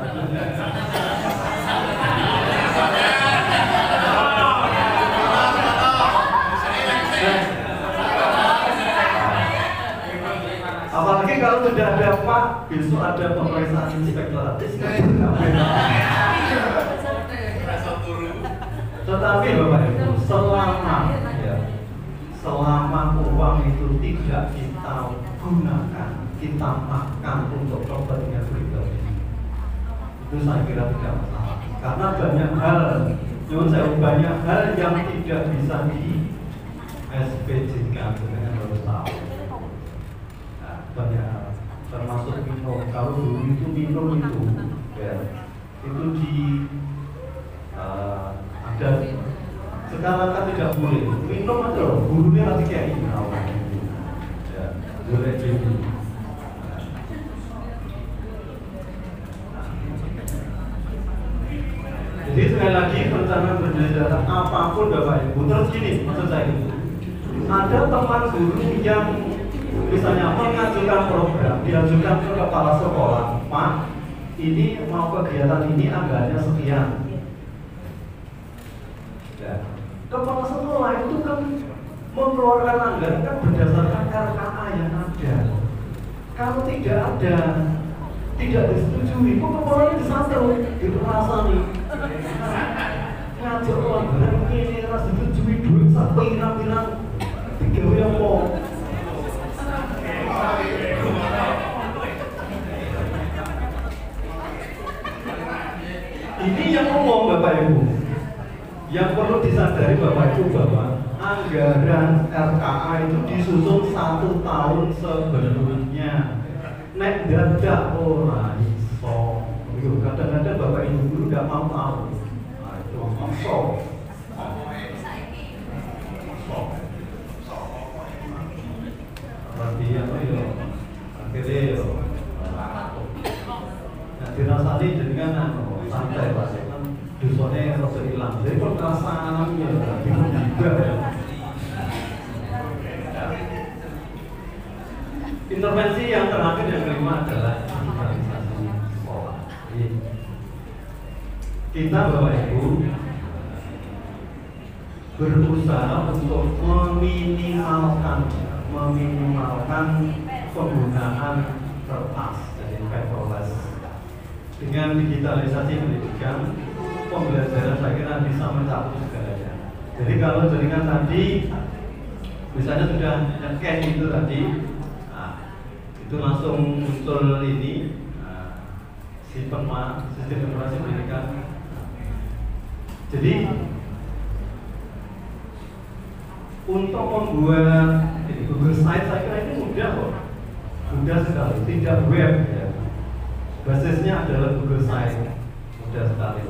Apalagi kalau sudah ada Pak, besok ada pemeriksaan inspektorat. Tetapi Bapak Ibu, selama uang itu tidak kita gunakan, kita makan untuk kepentingan pribadi, itu saya kira tidak masalah. Karena banyak hal yang tidak bisa di SPJ-kan dengan harus tahu. Nah, banyak hal, termasuk minum. Kalau dulu itu minum itu, ya, itu di ada. Sekarang kan tidak boleh minum aja loh, gurunya nanti kayak ini. Ya, boleh jadi. Jadi sekali lagi perencanaan bernegara apapun Bapak Ibu, terus gini maksud saya itu, ada teman guru yang misalnya mengajukan program, diajukan ke kepala sekolah, Pak, ini mau kegiatan ini anggarannya sekian. Ya. Kepala sekolah itu kan mengeluarkan anggaran kan berdasarkan RKA yang ada. Kalau tidak ada, tidak disetujui, kok kepalanya disantel, diperasani. Ngajak anggaran ini harus disetujui duit sampai pirang-pirang 3 yang mau. Ini yang ngomong Bapak Ibu. Yang perlu disadari Bapak Ibu bahwa anggaran RKA itu disusun 1 tahun sebelumnya. Nek dadak ora iso. Kadang-kadang Bapak Ibu guru nggak mau tahu. Nah, itu ojo hilang. Jadi perkasaannya bingung juga ya. Intervensi yang terakhir yang kelima adalah digitalisasi sekolah. Jadi, kita Bapak Ibu berusaha untuk meminimalkan penggunaan kertas, jadi paperless. Dengan digitalisasi pendidikan, pembelajaran saya kira bisa mencakup segalanya. Jadi kalau jaringan tadi, misalnya sudah nge-scan itu tadi, itu langsung muncul ini sistem informasi pendidikan. Jadi untuk membuat Google Site saya kira ini mudah kok, mudah sekali, tidak web ya. Basisnya adalah Google Site, mudah sekali.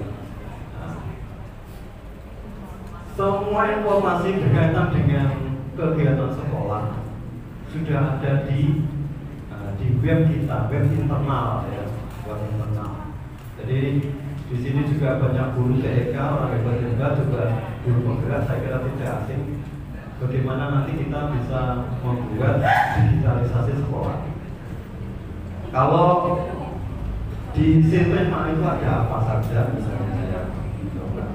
Semua informasi berkaitan dengan kegiatan sekolah sudah ada di web kita, web internal ya, web internal. Jadi di sini juga banyak guru TK, orang hebat juga guru penggerak, saya kira tidak asing. Bagaimana nanti kita bisa membuat digitalisasi sekolah. Kalau di Sintema itu ada apa saja, misalnya saya coba.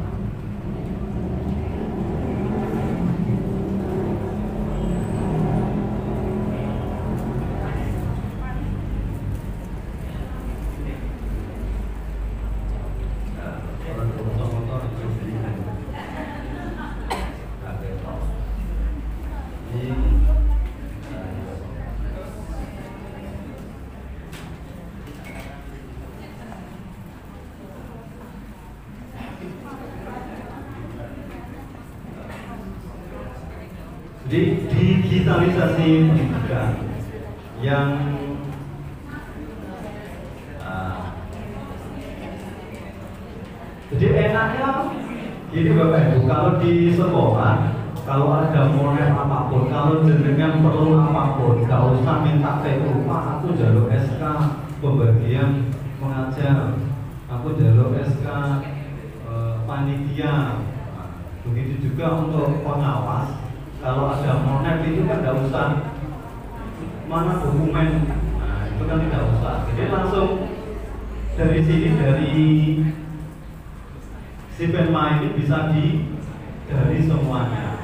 Jadi digitalisasi pendidikan yang jadi enaknya gini Bapak Ibu, kalau di sekolah kalau ada monet apapun, kalau jenengan perlu apapun, gak usah minta TU, Pak aku jalur SK pembagian mengajar, aku jalur SK panitia. Begitu juga untuk pengawas, kalau ada monet itu kan tidak usah mana dokumen, nah itu kan tidak usah. Jadi langsung dari sini, dari Sintema ini bisa dari semuanya.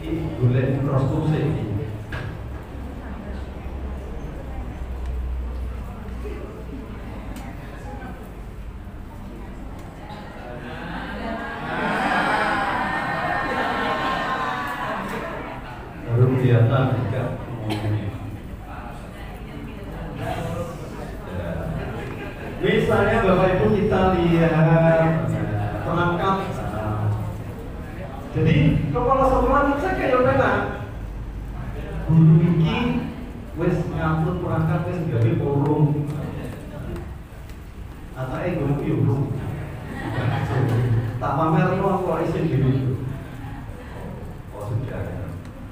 Ini boleh instruksi ini. Kelihatan juga misalnya Bapak Ibu kita lihat perangkat, jadi kepala sekolah itu saya kayak benar guru ini wes ngupload perangkat wes gawe forum atau guru itu tak pamer lo aku isin dulu. Oh sudah.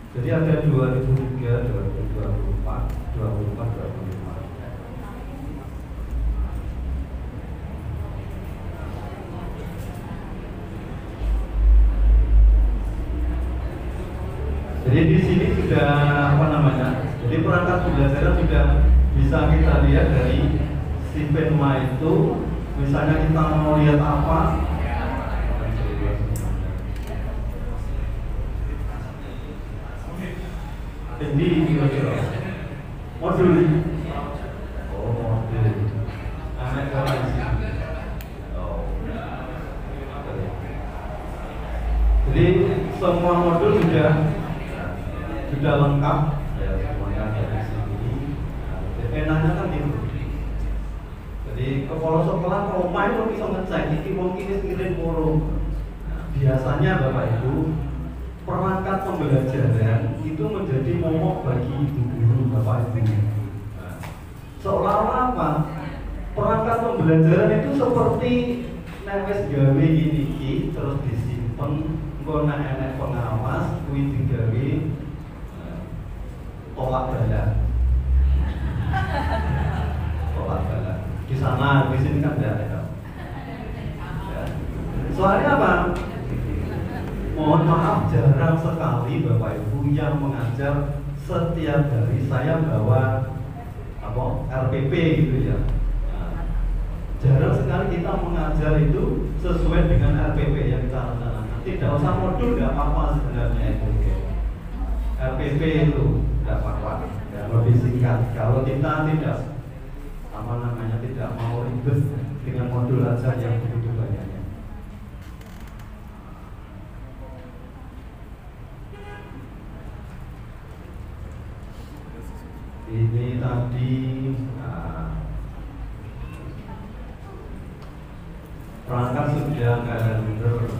Jadi ada 2003, 2024, 2024, 2025. Jadi di sini sudah apa namanya? Jadi perangkat pembelajaran sudah bisa kita lihat dari Sintema itu. Misalnya kita mau lihat apa? Ini modul. Oh modul. Anak kelas. Oh. Jadi semua modul sudah lengkap. Ya semuanya ada di sini. Enaknya kan itu. Jadi kepala sekolah kalau main lo bisa ngecek ini mungkin kirim forum. Biasanya Bapak Ibu perangkat pembelajaran itu menjadi momok bagi ibu guru Bapak Ibu. Seolah-olah apa? Perangkat pembelajaran itu seperti newes gawe gini terus disimpan, engko nek enek pengawas kuwi digawe tolak bala. Tolak bala. Di sana, di sini kan tidak ada. Ya. Soalnya apa? Mohon maaf, jarang sekali Bapak Ibu yang mengajar setiap hari. Saya bawa RPP gitu ya. Nah, jarang sekali kita mengajar itu sesuai dengan RPP yang kita laksanakan. Tidak usah modul, nggak apa-apa sebenarnya itu. RPP itu nggak apa-apa, ya, lebih singkat. Kalau kita tidak tidak mau ribet dengan modul ajar yang begitu banyaknya. Ini tadi perangkat sudah kalender.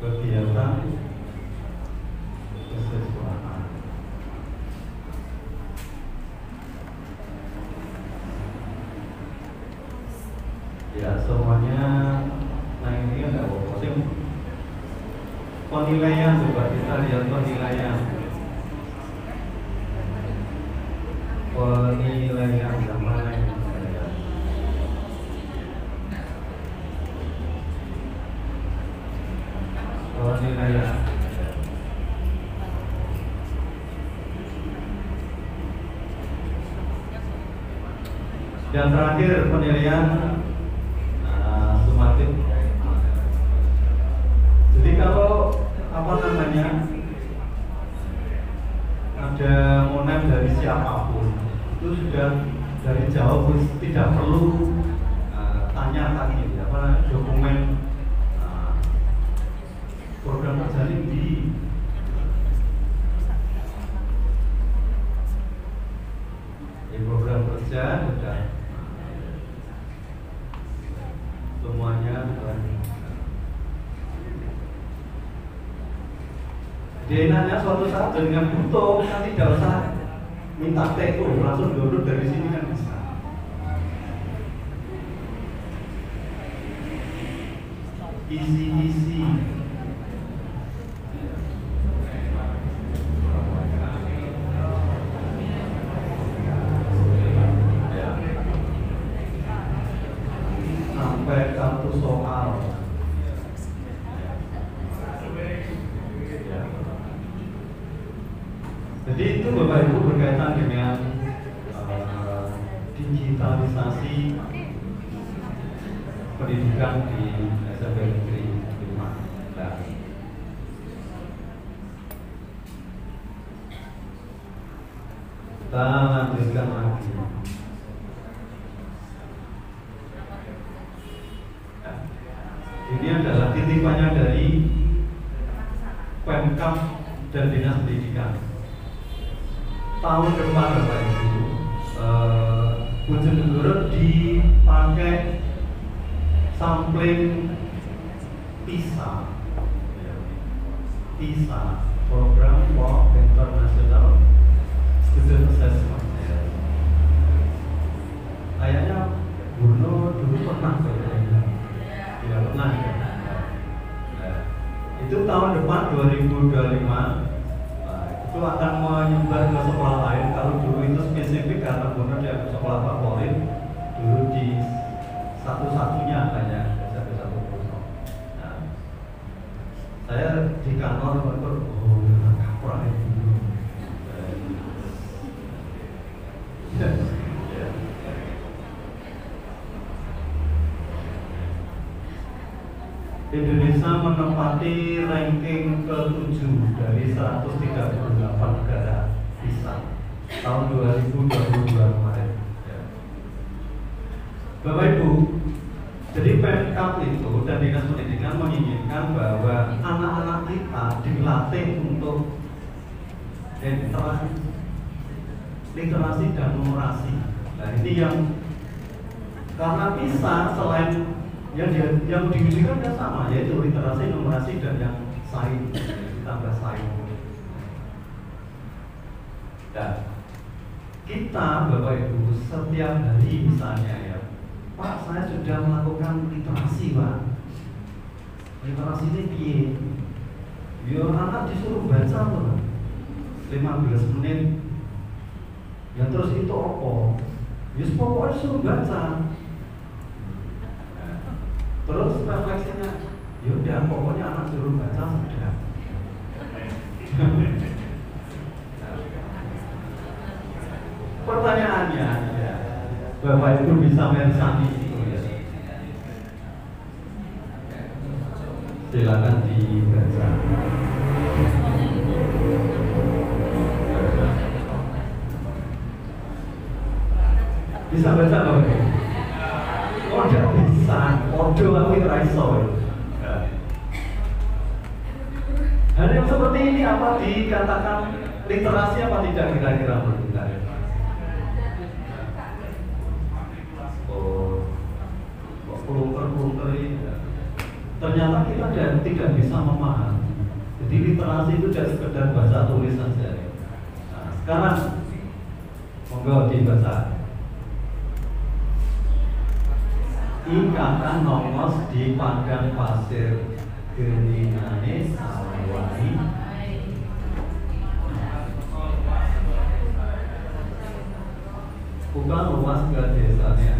Kegiatan kesejahteraan. Ya semuanya, nah ini ada apa-apa. Penilaian, coba kita lihat penilaian. Penilaian yang mana ini? Penilaian. Yang terakhir penilaian sumatif. Jadi kalau ada monem dari siapapun itu sudah dari jauh, tidak perlu tanya lagi dokumen program kerja di program kerja sudah semuanya enaknya suatu saat dengan butuh, kan tidak usah minta teko, langsung download dari sini kan bisa. Isi sampai kartu soal. Jadi itu Bapak Ibu berkaitan dengan digitalisasi pendidikan di SMP Negeri 5. Kita lanjutkan lagi. Ini adalah titipannya dari Pemkab dan Dinas Pendidikan. Tahun depan Bapak Ibu, Bojonegoro dipakai sampling PISA, Program for International Student Assessment. Kayaknya Bruno dulu pernah ya pernah ya. Itu tahun depan 2025 itu akan menyebar ke sekolah lain. Kalau dulu itu spesifik karena Bruno dia sekolah favorit dulu di satu-satunya hanya satu-satu. Nah, saya di kantor kapra itu. Indonesia menempati ranking ke-7 dari 138 negara PISA tahun 2022 kemarin. Bapak Ibu, jadi Pemkab itu dan Dinas Pendidikan menginginkan bahwa anak-anak kita dilatih untuk literasi dan numerasi. Nah ini yang karena PISA selain yang diujikan kan sama, yaitu literasi, numerasi, dan yang sains, ditambah sains. Dan kita Bapak Ibu setiap hari misalnya ya, Pak saya sudah melakukan literasi Pak. Literasi ini piye? Biar anak disuruh baca loh. 15 menit. Ya terus itu apa? Ya pokoknya suruh baca. Terus refleksinya, ya udah pokoknya anak suruh baca sudah. Pertanyaannya, ya, Bapak Ibu bisa mensani itu ya. Silakan dibaca. Bisa baca Bapak Ibu? Oh tidak bisa, odo aku raiso. Hal yang seperti ini apa dikatakan literasi apa tidak kira-kira menurut kita? Pelungker-pelungker ini ternyata kita tidak bisa memahami. Jadi literasi itu tidak sekedar baca tulis saja. Nah, sekarang monggo dibaca. Ikatan nongos di padang pasir geninane sawai. Bukan luas ke desanya.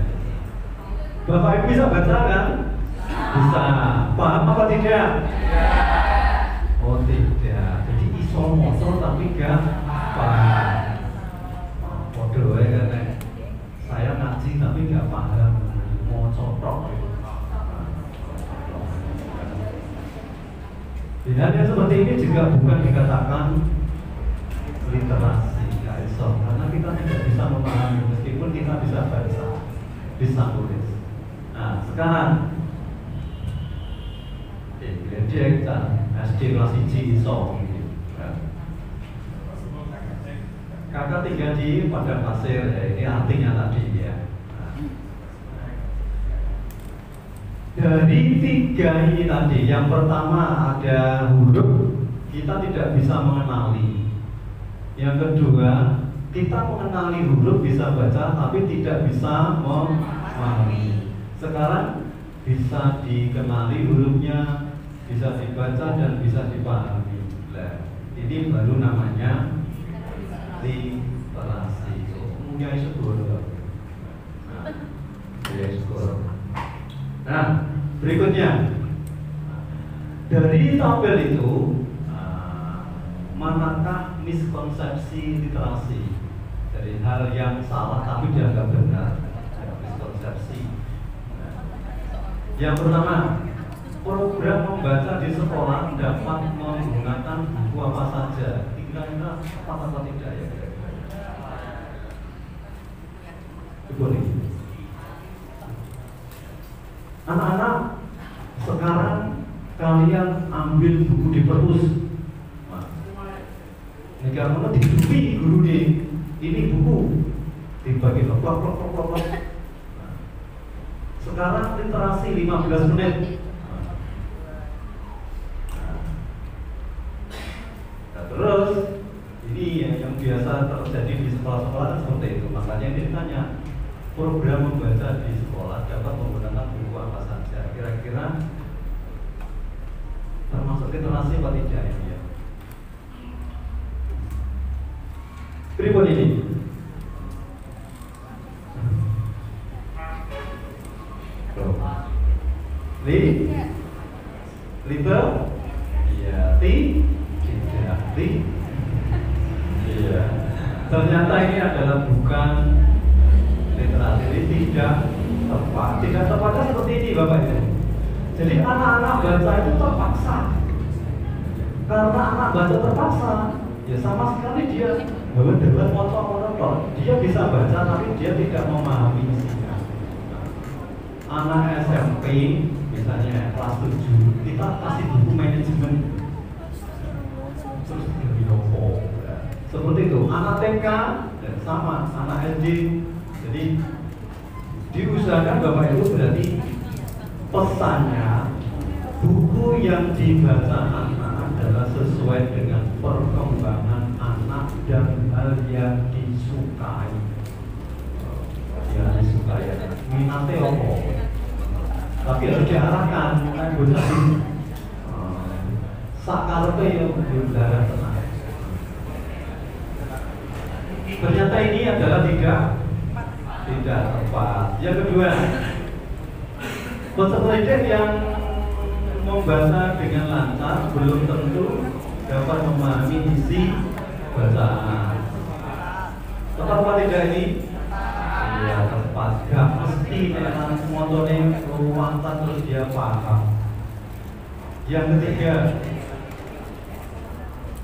Bapak Ibu bisa baca kan? Bisa. Paham apa tidak? Oh tidak. Jadi iso moso tapi gak paham. Podo ya kan? Saya ngaji tapi gak paham. Mau cotok. Hal yang seperti ini juga bukan dikatakan literasi, gak iso. Karena kita tidak bisa memahami meskipun kita bisa baca, bisa tulis. Nah, sekarang Gledek dan SD kelas 1 iso kakak tinggal di padang pasir ya, ini artinya tadi ya. Dari 3 ini tadi, yang pertama ada huruf, kita tidak bisa mengenali. Yang kedua, kita mengenali huruf bisa baca tapi tidak bisa memahami. Sekarang bisa dikenali hurufnya, bisa dibaca dan bisa dipahami. Nah, ini baru namanya literasi. Punya syukur. Nah, berikutnya dari tabel itu manakah miskonsepsi literasi? Dari hal yang salah tapi dianggap benar, miskonsepsi. Yang pertama, program membaca di sekolah dapat menggunakan buku apa saja. Kira-kira apa atau tidak ya? Boleh. Anak-anak, sekarang kalian ambil buku di perpus. Ini karena didupi guru ini buku dibagi plok. Sekarang literasi 15 menit. Nah, terus ini yang biasa terjadi di sekolah-sekolah seperti itu. Makanya ini ditanya, program membaca di sekolah dapat menggunakan buku apa saja. Kira-kira termasuk literasi apa tidak ini ya? Berikut ini. Liter, iya, tidak, iya. Ternyata ini adalah bukan literasi, tidak tepat. Tidak tepatnya seperti ini Bapak Ibu. Jadi anak-anak baca itu terpaksa. Karena anak baca terpaksa, ya sama sekali dia benar-benar motor, dia bisa baca tapi dia tidak memahami isinya. Anak SMP misalnya kelas 7 kita kasih buku manajemen terus diopo seperti itu. Anak TK dan sama anak SD. Jadi diusahakan Bapak Ibu berarti pesannya buku yang dibaca anak adalah sesuai dengan perkembangan anak dan hal yang disukai. Ya disukai ya. Minatnya apa? Tapi harus diarahkan, kan bocah sakarepe yang berdarah tenang. Ternyata ini adalah tidak tepat. Yang kedua, peserta didik yang membaca dengan lancar belum tentu dapat memahami isi bacaan. Tepat apa tidak ini? Ya tepat. Gak mesti memang motornya lancar terus dia paham. Yang ketiga,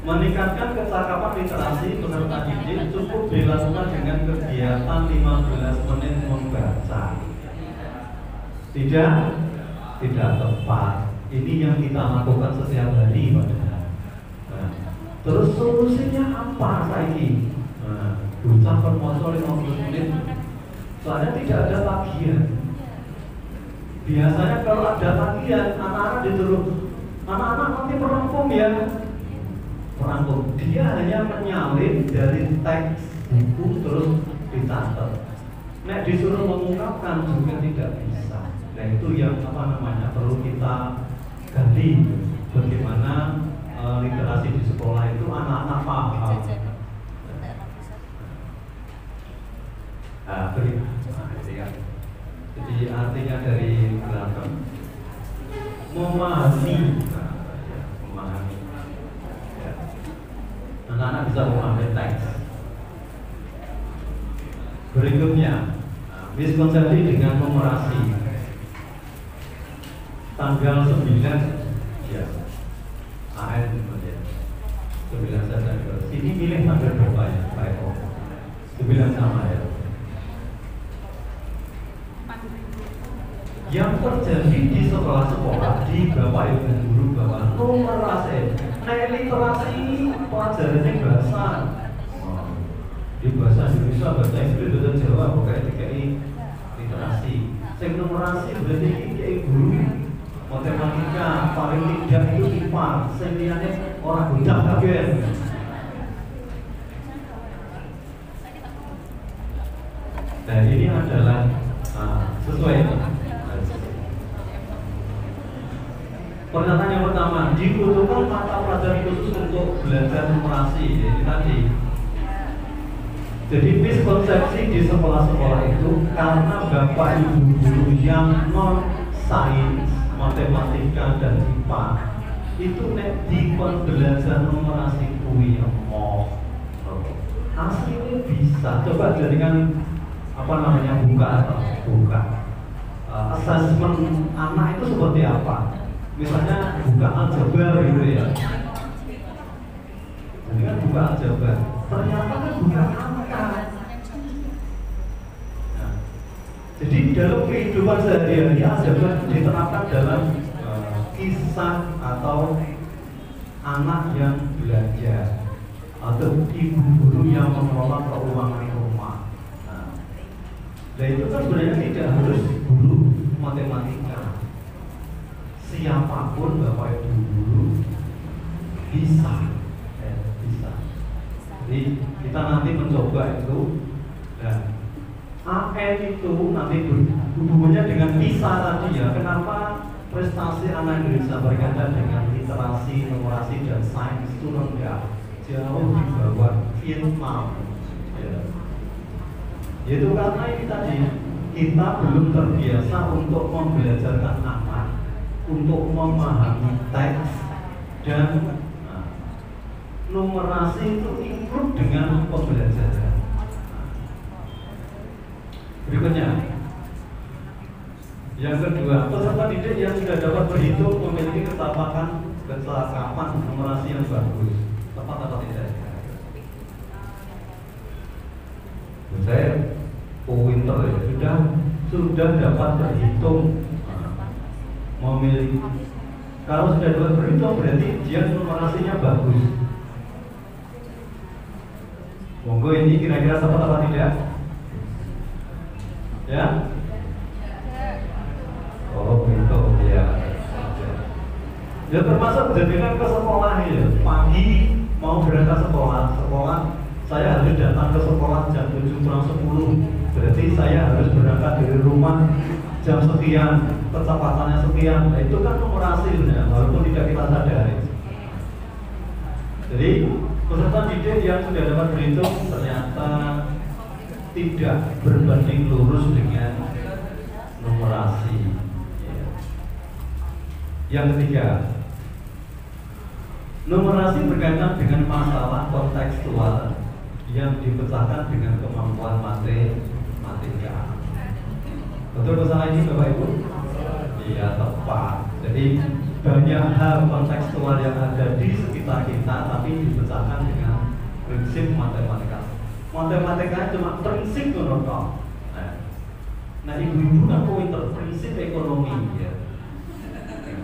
meningkatkan kecakapan literasi peserta didik cukup dilakukan dengan kegiatan 15 menit membaca. Tidak tepat. Ini yang kita lakukan setiap hari padahal. Nah, terus solusinya apa saiki? Bocah permoso 15 menit. Soalnya tidak ada tagihan. Biasanya kalau ada tagihan, anak-anak disuruh, anak-anak nanti merangkum ya. Merangkum. Dia hanya menyalin dari teks buku terus dicatat. Nek disuruh mengungkapkan juga tidak bisa. Nah itu yang perlu kita gali, bagaimana literasi di sekolah itu anak-anak paham. Jadi artinya dari belakang memahami. Anak-anak bisa memahami teks. Berikutnya, miskonsepsi dengan numerasi. Tanggal 9 ya, AN kemudian 9 September. Ini pilih tanggal berapa ya, Pak Eko? 9 sama ya. Yang terjadi di sekolah-sekolah, di Bapak Ibu guru, Bapak numerasi. Nah, literasi pelajarannya bahasa. Di bahasa Indonesia, bahasa Inggris, bahasa Jawa, pokoknya DKI literasi. Saya numerasi berarti DKI guru. Matematika paling tidak itu IPA, seniannya orang budak kaget. Nah ini adalah sesuai. Pernyataan yang pertama, dibutuhkan mata pelajaran khusus untuk belajar numerasi. Jadi tadi. Jadi miskonsepsi di sekolah-sekolah itu karena bapak ibu guru yang non sains, matematika dan IPA itu nek di pembelajaran numerasi kuwi aslinya bisa. Coba jadikan buka assessment anak itu seperti apa, misalnya buka aljabar gitu ya, jadi kan buka aljabar ternyata kan buka angka. Jadi dalam kehidupan sehari-hari aljabar diterapkan dalam kisah atau anak yang belajar atau ibu guru yang mengelola keuangan rumah. Nah itu kan sebenarnya tidak harus guru matematika, siapapun bapak ibu guru bisa. Jadi kita nanti mencoba itu dan AN itu nanti hubungannya dengan PISA tadi ya. Kenapa prestasi anak Indonesia berkaitan dengan literasi, numerasi dan sains itu rendah, jauh di bawah Vietnam ya. Yaitu karena ini tadi kita belum terbiasa untuk membelajarkan anak untuk memahami teks dan numerasi itu include dengan pembelajaran. Berikutnya, yang kedua, peserta didik yang sudah dapat berhitung memiliki kecakapan numerasi yang bagus. Tepat atau tidak? Saya pinter ya, sudah dapat berhitung, memiliki. Kalau sudah dapat berhitung berarti dia numerasinya bagus. Monggo ini kira-kira tepat atau tidak? Ya? Oh gitu ya. Ya termasuk jadikan ke sekolah ya. Pagi mau berangkat sekolah saya harus datang ke sekolah jam 7:10. Berarti saya harus berangkat dari rumah jam sekian, kecepatannya sekian. Nah, itu kan numerasi sebenarnya, walaupun tidak kita sadari. Jadi peserta didik yang sudah dapat berhitung ternyata ternyata tidak berbanding lurus dengan numerasi. Yang ketiga, numerasi berkaitan dengan masalah kontekstual yang dipecahkan dengan kemampuan matematika. Betul masalah ini Bapak Ibu? Iya, tepat. Jadi banyak hal kontekstual yang ada di sekitar kita tapi dipecahkan dengan prinsip matematika. Matematika cuma prinsip menurut. Nah, ibu-ibu kan pointer prinsip ekonomi ya.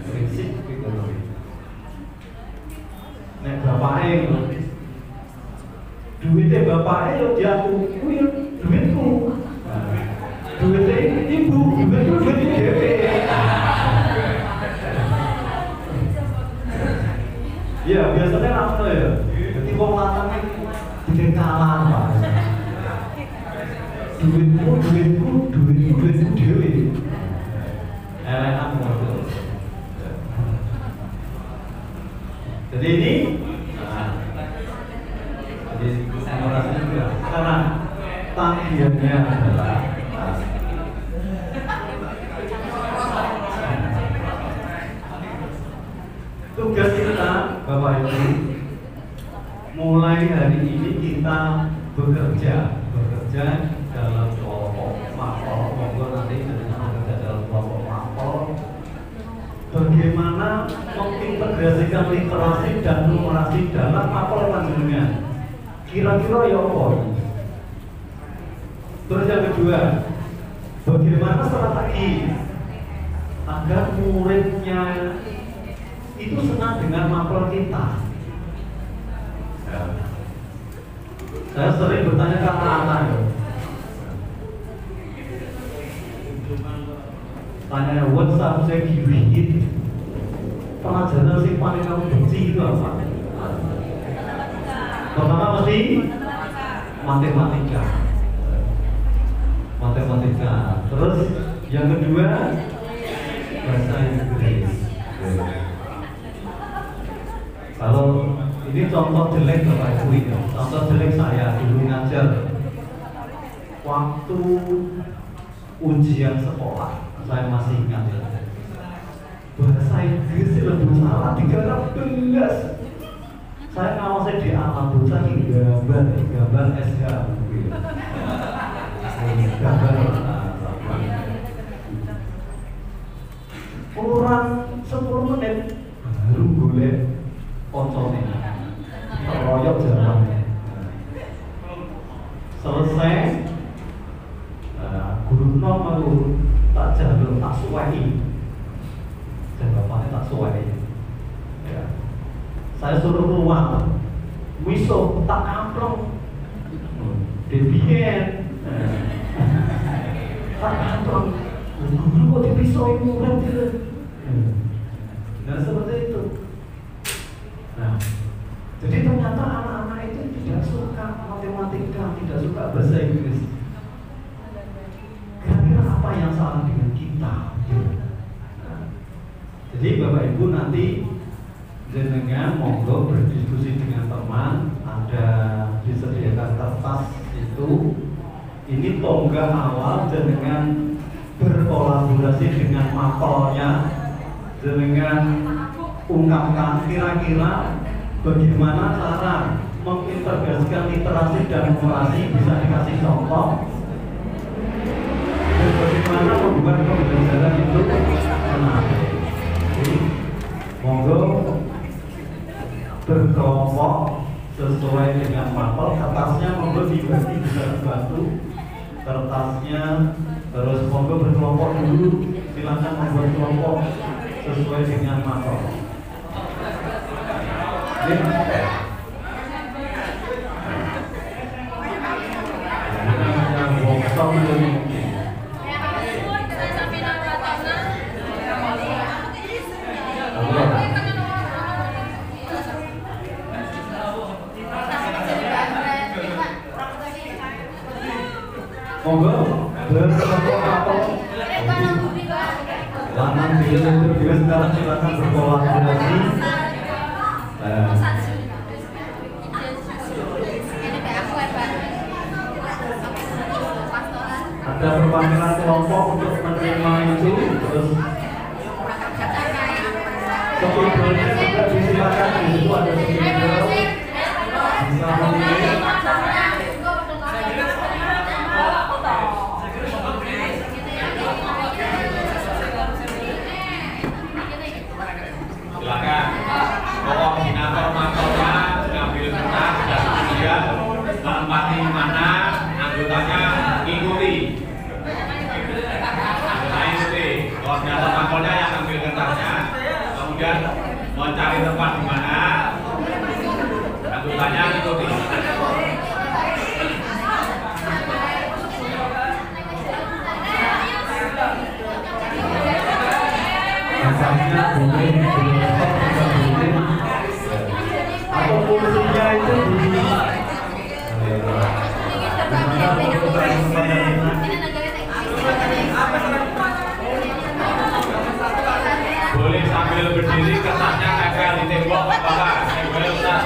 Prinsip ekonomi. Nek bapaknya duitnya bapaknya yo diaku yo duitku. Duitnya ibu, duitku duit dhewe. Ya, biasanya apa ya? Jadi wong lanang bikin kalah, Pak. Duitku dhewe. Enak model. Jadi ini jadi numerasi juga. Sekarang tagihannya adalah tugas kita Bapak Ibu mulai hari ini kita bekerja dalam kelompok mapol. Monggo nanti kita bekerja dalam kelompok mapol. Bagaimana mengintegrasikan literasi dan numerasi dalam mapol panjenengan? Kira-kira ya apa? Terus yang kedua, bagaimana strategi agar muridnya itu senang dengan mapel kita? Ya. Saya sering bertanya ke anak-anak ya. Tanya what subject you hate? Pelajaran sing paling kamu benci itu apa? Pertama mesti matematika. Terus yang kedua bahasa Inggris. Kalau ini contoh jelek Bapak Ibu ini, contoh jelek saya dulu ngajar waktu ujian sekolah, saya masih ingat ya. Bahasa Inggris lebih salah 13. Saya ngawasi di alam bocah gambar SH gambar kurang 10 menit baru golek koncone royok jalannya selesai guru nom aku tak jalur tak suwai dan bapaknya tak suwai ya. Saya suruh keluar wiso tak kamplong debien tak kamplong guru kok dipisoi murid itu nah seperti itu. Nah jadi ternyata anak-anak itu tidak suka matematika, tidak suka bahasa Inggris. Kira-kira apa yang salah dengan kita? Nah, jadi Bapak Ibu nanti jenengan monggo berdiskusi dengan teman, ada disediakan kertas itu. Ini tonggak awal jenengan berkolaborasi dengan mapolnya, jenengan ungkapkan kira-kira bagaimana cara mengintegrasikan literasi dan numerasi, bisa dikasih contoh, dan bagaimana membuat pembelajaran itu menarik. Jadi monggo berkelompok sesuai dengan mapel. Kertasnya monggo dibagi, bisa dibantu kertasnya. Terus monggo berkelompok dulu, silakan membuat kelompok sesuai dengan mapel. Monggo berkelompok atau lanang bila sekarang silakan berkolaborasi. ada perwakilan kelompok untuk menerima itu, terus spidolnya juga disilakan, di situ ada spidol bisa memilih. Silakan koordinator makornya ngambil kertas dan kemudian menempati mana anggotanya ikuti. Koordinator makornya yang ambil kertasnya kemudian mencari tempat di mana anggotanya ikuti. Misalnya boleh atau fungsinya itu di boleh sambil berdiri, kertasnya nempel di tembok ke bawah, nempel kertas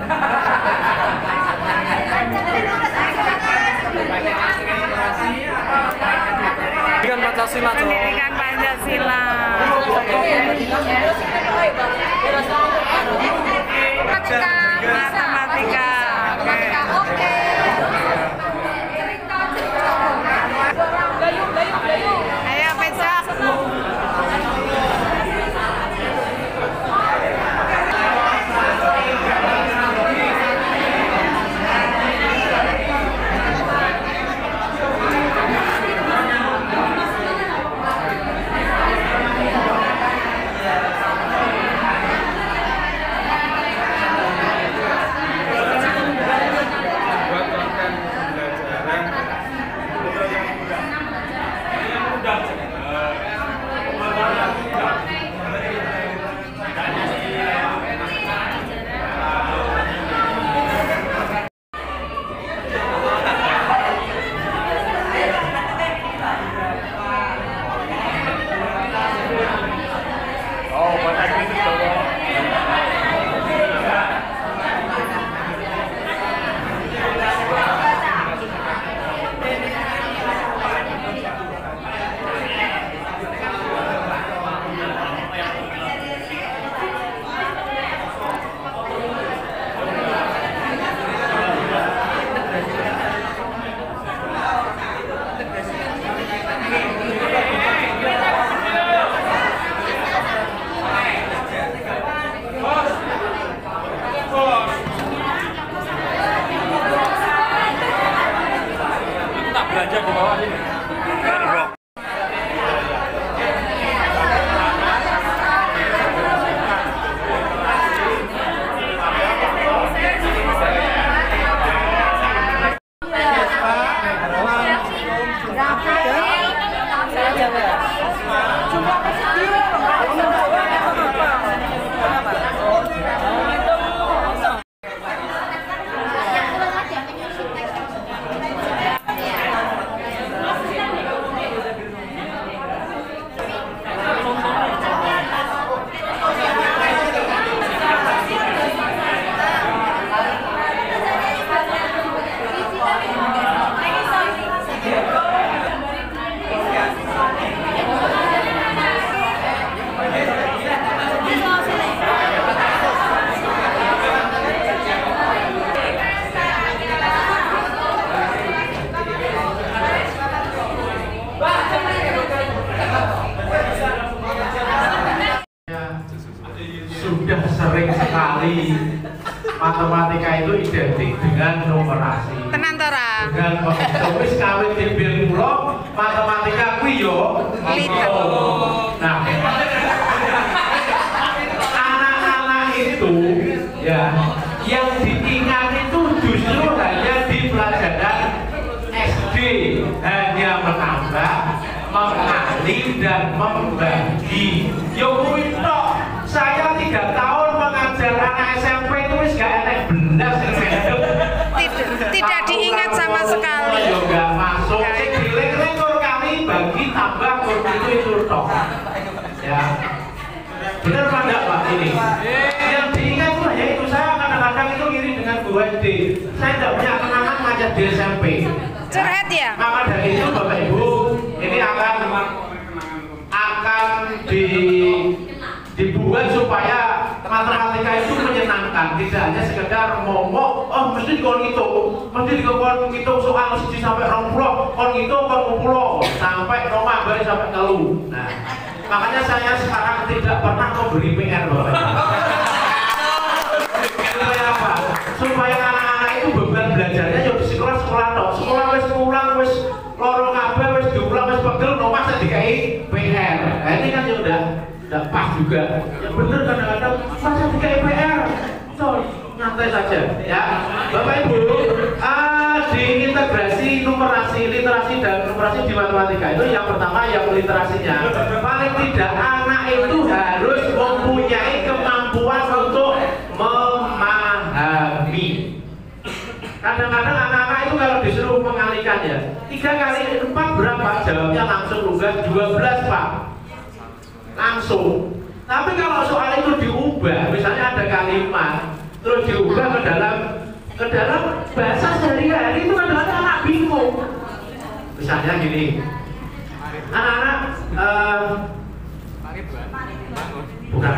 Pendidikan Pancasila. Pendidikan Pancasila. Matematika. Oke. Ayo besok. Belajar di bawah ini. Sudah sering sekali matematika itu identik dengan numerasi. Tenan tora. Dengan wis kawit dibil kula matematika kuwi yo nah, anak-anak itu ya yang diingat itu justru hanya di pelajaran SD, hanya menambah, mengalih dan membagi. Yo kuwi tok. Saya 3 tahun mengajar anak SMP itu wis gak enak bener Tidak diingat sama sekali. Yo gak masuk. Sing dileng-leng kur kali bagi tambah kur itu tok. Ya. Bener apa enggak Pak ini? Yang diingat itu hanya itu. Saya kadang-kadang itu iri dengan Bu SD. Saya tidak punya kenangan ngajar di SMP. Curhat ya? Maka dari itu Bapak Ibu, ini akan dibuat supaya matematika itu menyenangkan, tidak hanya sekedar momok, oh mesti dikon ngitung soal 1 sampai 20, kon ngitung kon 10 sampai Roma bari sampai telu. Nah, makanya saya sekarang tidak pernah memberi PR Bapak. Supaya apa? Supaya anak-anak itu beban belajarnya ya di sekolah tok. Sekolah wis pulang wis loro kabeh wis diulang wis pegel nomah dikai PR. Nah, ini kan ya udah pas juga. Ya bener kadang-kadang masa dikai PR. So, nyantai saja ya. Bapak Ibu, di integrasi numerasi, literasi dan numerasi di matematika itu yang pertama yang literasinya. Paling tidak anak itu harus mempunyai kemampuan untuk memahami. Kadang-kadang anak-anak itu kalau disuruh mengalihkannya 3 kali 4 berapa? Jawabnya langsung lugas 12 Pak. Langsung. Tapi kalau soal itu diubah, misalnya ada kalimat terus diubah ke dalam bahasa sehari-hari, itu kadang-kadang anak bingung. Misalnya gini, anak-anak bukan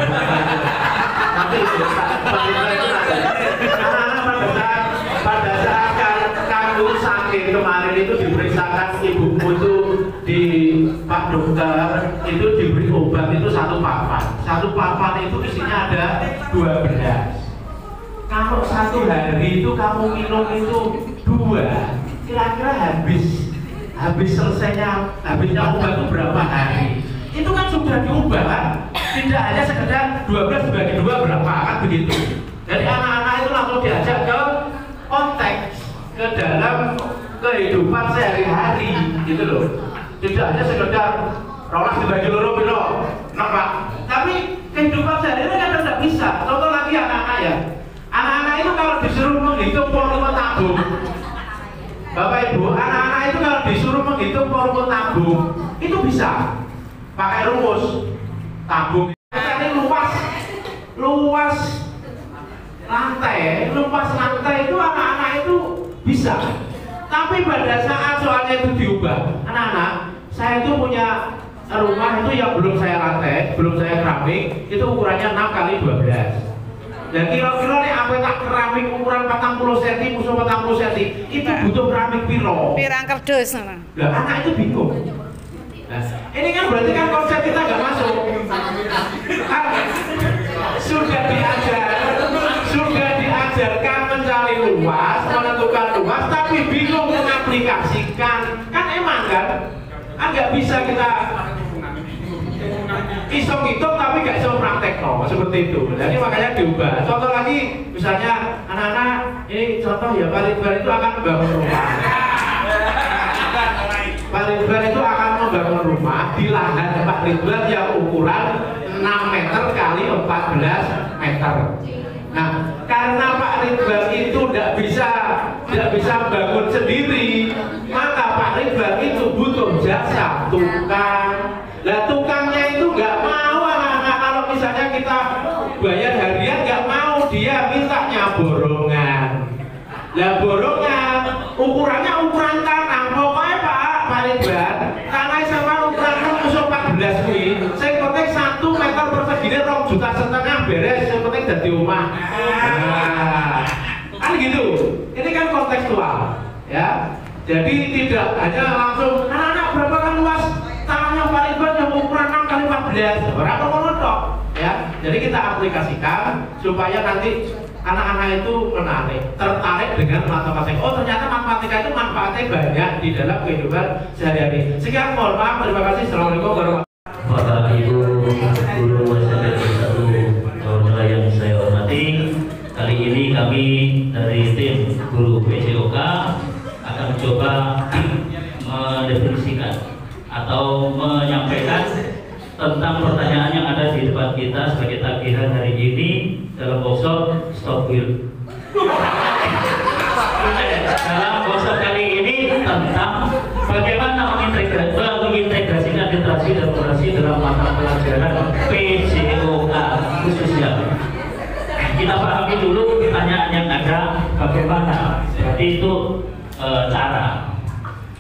tapi anak-anak pada saat kamu sakit kemarin itu diperiksakan ibumu itu di Pak Dokter itu diberi obat itu satu papan itu isinya ada 12. Kalau satu hari itu kamu minum itu 2, kira-kira habisnya obat itu berapa hari? Itu kan sudah diubah kan? Tidak hanya sekedar 12 dibagi 2 berapa kan begitu. Jadi anak-anak itu langsung diajak ke konteks, ke dalam kehidupan sehari-hari gitu loh. Tidak hanya sekedar rolas dibagi loro piro, Pak. Tapi kehidupan sehari-hari kan tidak bisa. Contoh lagi anak-anak ya. Anak-anak itu kalau disuruh menghitung volume tabung, Bapak Ibu, anak-anak itu kalau disuruh menghitung volume tabung, itu bisa pakai rumus tabung. Ini luas lantai itu anak-anak itu bisa. Tapi pada saat soalnya itu diubah, anak-anak, saya itu punya rumah itu yang belum saya lantai, belum saya keramik, itu ukurannya 6 kali 12. Dan kira-kira nih apa tak keramik ukuran 40 cm, musuh 40 cm, itu butuh keramik piro? Pirang kerdus. Nah, anak itu bingung. Nah, ini kan berarti kan konsep kita nggak masuk. Kan, sudah diajarkan mencari luas, menentukan luas, tapi bingung mengaplikasikan. Kan emang kan nggak bisa kita hitung tapi nggak bisa praktek seperti itu. Jadi makanya diubah. Contoh lagi, misalnya anak-anak ini contoh ya, Pak Ridwan itu akan membangun rumah. Pak Ridwan itu akan membangun rumah di lahan Pak Ridwan yang ukuran 6 meter kali 14 meter. Nah, karena Pak Ridwan itu tidak bisa bangun sendiri, maka Pak Ridwan itu butuh jasa tukang. Nah, tukangnya itu nggak mau anak-anak, kalau misalnya kita bayar harian nggak mau, dia mintanya borongan. Nah, borongan ukurannya ukuran tanah. Pokoknya Pak Ridwan, tanah sama ukuran 14 kuwi. Saya penting 1 meter persegi 2,5 juta beres, yang penting jadi rumah. Nah, kan gitu. Ini kan kontekstual, ya. Jadi tidak hanya langsung anak-anak berapa kan luas tanahnya Pak Ridwan yang ukuran 6 kali 14, berapa monotok, ya. Jadi kita aplikasikan supaya nanti anak-anak itu tertarik dengan matematika. Oh, ternyata matematika itu manfaatnya banyak di dalam kehidupan sehari-hari. Sekian, mohon maaf, terima kasih. Assalamualaikum warahmatullahi wabarakatuh. Bapak Ibu guru SMP 1 yang saya hormati, kali ini kami dari tim guru PJOK akan mencoba mendefinisikan atau menyampaikan tentang pertanyaan yang ada di depan kita sebagai tagihan hari ini dalam workshop Stop Will. Dalam workshop kali ini tentang bagaimana mengintegrasikan literasi dan moderasi dalam mata pelajaran PJOK khususnya. Kita pahami dulu pertanyaan yang ada, bagaimana berarti itu cara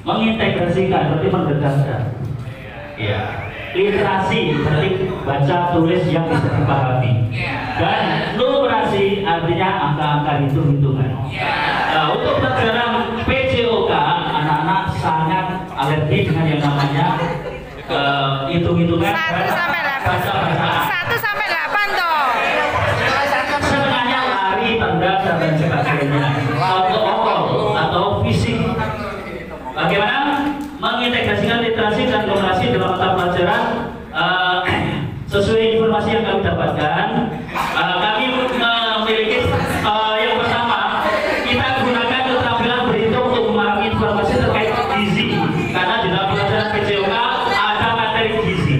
mengintegrasikan, berarti mendekatkan. Ya, literasi berarti baca tulis yang bisa dipahami, dan numerasi artinya angka-angka hitung-hitungan. Nah, untuk pelajaran PJOK, anak-anak sangat alergi dengan yang namanya hitung-hitungan dan baca-bacaan. 1 sampai 8 toh. Setengahnya lari, tanda dan lain sebagainya. Atau fisik. Bagaimana mengintegrasikan literasi dan numerasi dalam mata pelajaran sesuai informasi yang kami dapatkan. Kami memiliki yang pertama, kita gunakan keterampilan berhitung untuk memahami informasi terkait gizi, karena di dalam pelajaran PJOK ada materi gizi.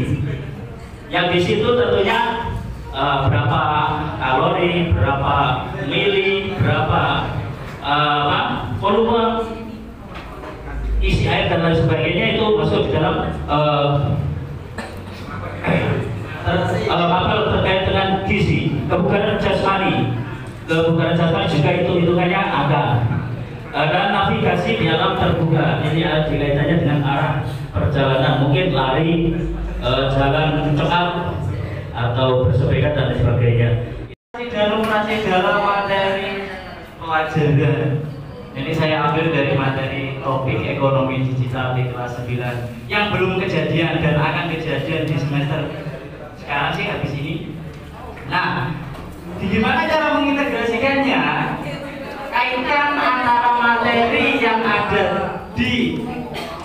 Yang di situ tentunya berapa kalori, berapa mili, berapa volume isi air dan lain sebagainya, itu masuk di dalam terkait dengan gizi, kebugaran jasmani. kebugaran jasmani juga hitungannya angka. Dan navigasi di alam terbuka ini ada kaitannya dengan arah perjalanan, mungkin lari, jalan cepat atau bersepeda dan sebagainya. Dalam materi pelajaran ini saya ambil dari materi topik ekonomi digital di kelas 9 yang belum kejadian dan akan kejadian di semester sekarang sih habis ini. Nah, gimana cara mengintegrasikannya? Kaitkan antara materi yang ada di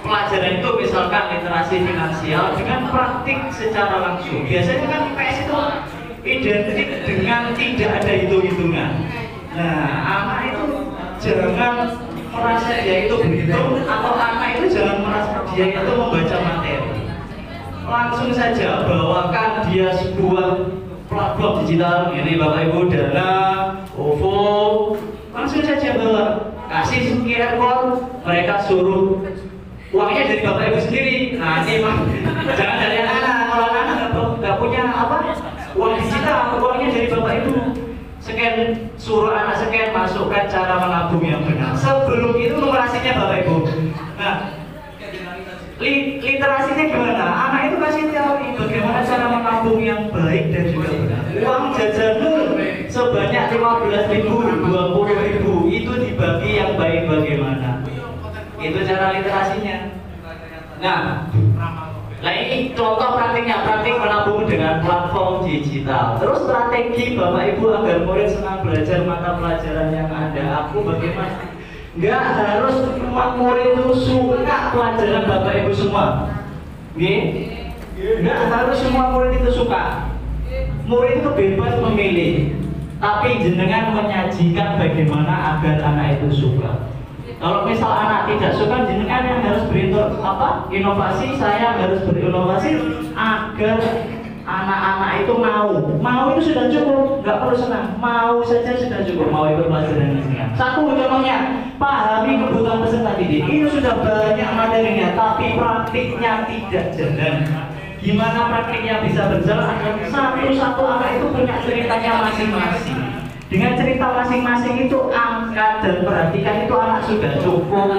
pelajaran itu, misalkan literasi finansial, dengan praktik secara langsung. Biasanya kan IPS itu identik dengan tidak ada hitung-hitungan. Nah, anak itu jangan merasa dia itu berhitung, atau anak itu jangan merasa dia itu membaca materi. Langsung saja bawakan dia sebuah platform digital, ini Bapak Ibu, Dana, OVO, langsung saja bawa, kasih QR code, mereka suruh uangnya dari Bapak Ibu sendiri. Nah, ini mah jangan dari anak-anak, kalau anak nggak punya apa uang digital, uangnya dari Bapak Ibu. Scan, suruh anak scan, masukkan cara menabung yang benar. Sebelum itu numerasinya Bapak Ibu. Nah, literasinya gimana? Anak itu kasih teori bagaimana cara menabung yang baik dan juga benar. Uang jajanmu sebanyak 15.000, 20.000 itu dibagi yang baik bagaimana? Itu cara literasinya. Nah, ini contoh praktiknya, praktik menabung dengan platform digital. Terus strategi Bapak Ibu agar murid senang belajar mata pelajaran yang ada. Aku bagaimana? Nggak harus semua murid itu suka pelajaran Bapak Ibu semua. Nggak harus semua murid itu suka. Murid itu bebas memilih. Tapi jenengan menyajikan bagaimana agar anak itu suka. Kalau misal anak tidak suka, jenengan yang harus inovasi, saya harus berinovasi agar anak-anak itu mau itu sudah cukup, nggak perlu senang, mau saja sudah cukup, mau ikut pelajaran ini. Satu contohnya, pahami kebutuhan peserta didik, itu sudah banyak materinya, tapi praktiknya tidak jalan. Gimana praktiknya bisa berjalan? Satu-satu anak itu punya ceritanya masing-masing. Dengan cerita masing-masing itu angkat dan perhatikan itu anak sudah cukup.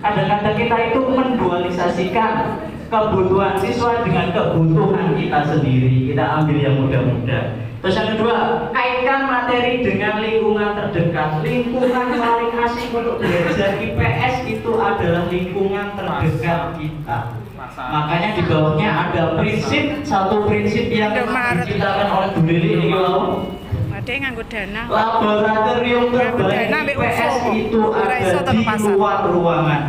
Kadang-kadang kita itu mendualisasikan kebutuhan siswa dengan kebutuhan kita sendiri. Kita ambil yang mudah-mudah. Terus yang kedua, kaitkan materi dengan lingkungan terdekat. Lingkungan paling asik untuk belajar IPS itu adalah lingkungan terdekat kita. Makanya di bawahnya ada satu prinsip yang diciptakan oleh Bu Lili ini Ada nganggo dana. Laboratorium terbaik IPS itu ada di luar ruangan.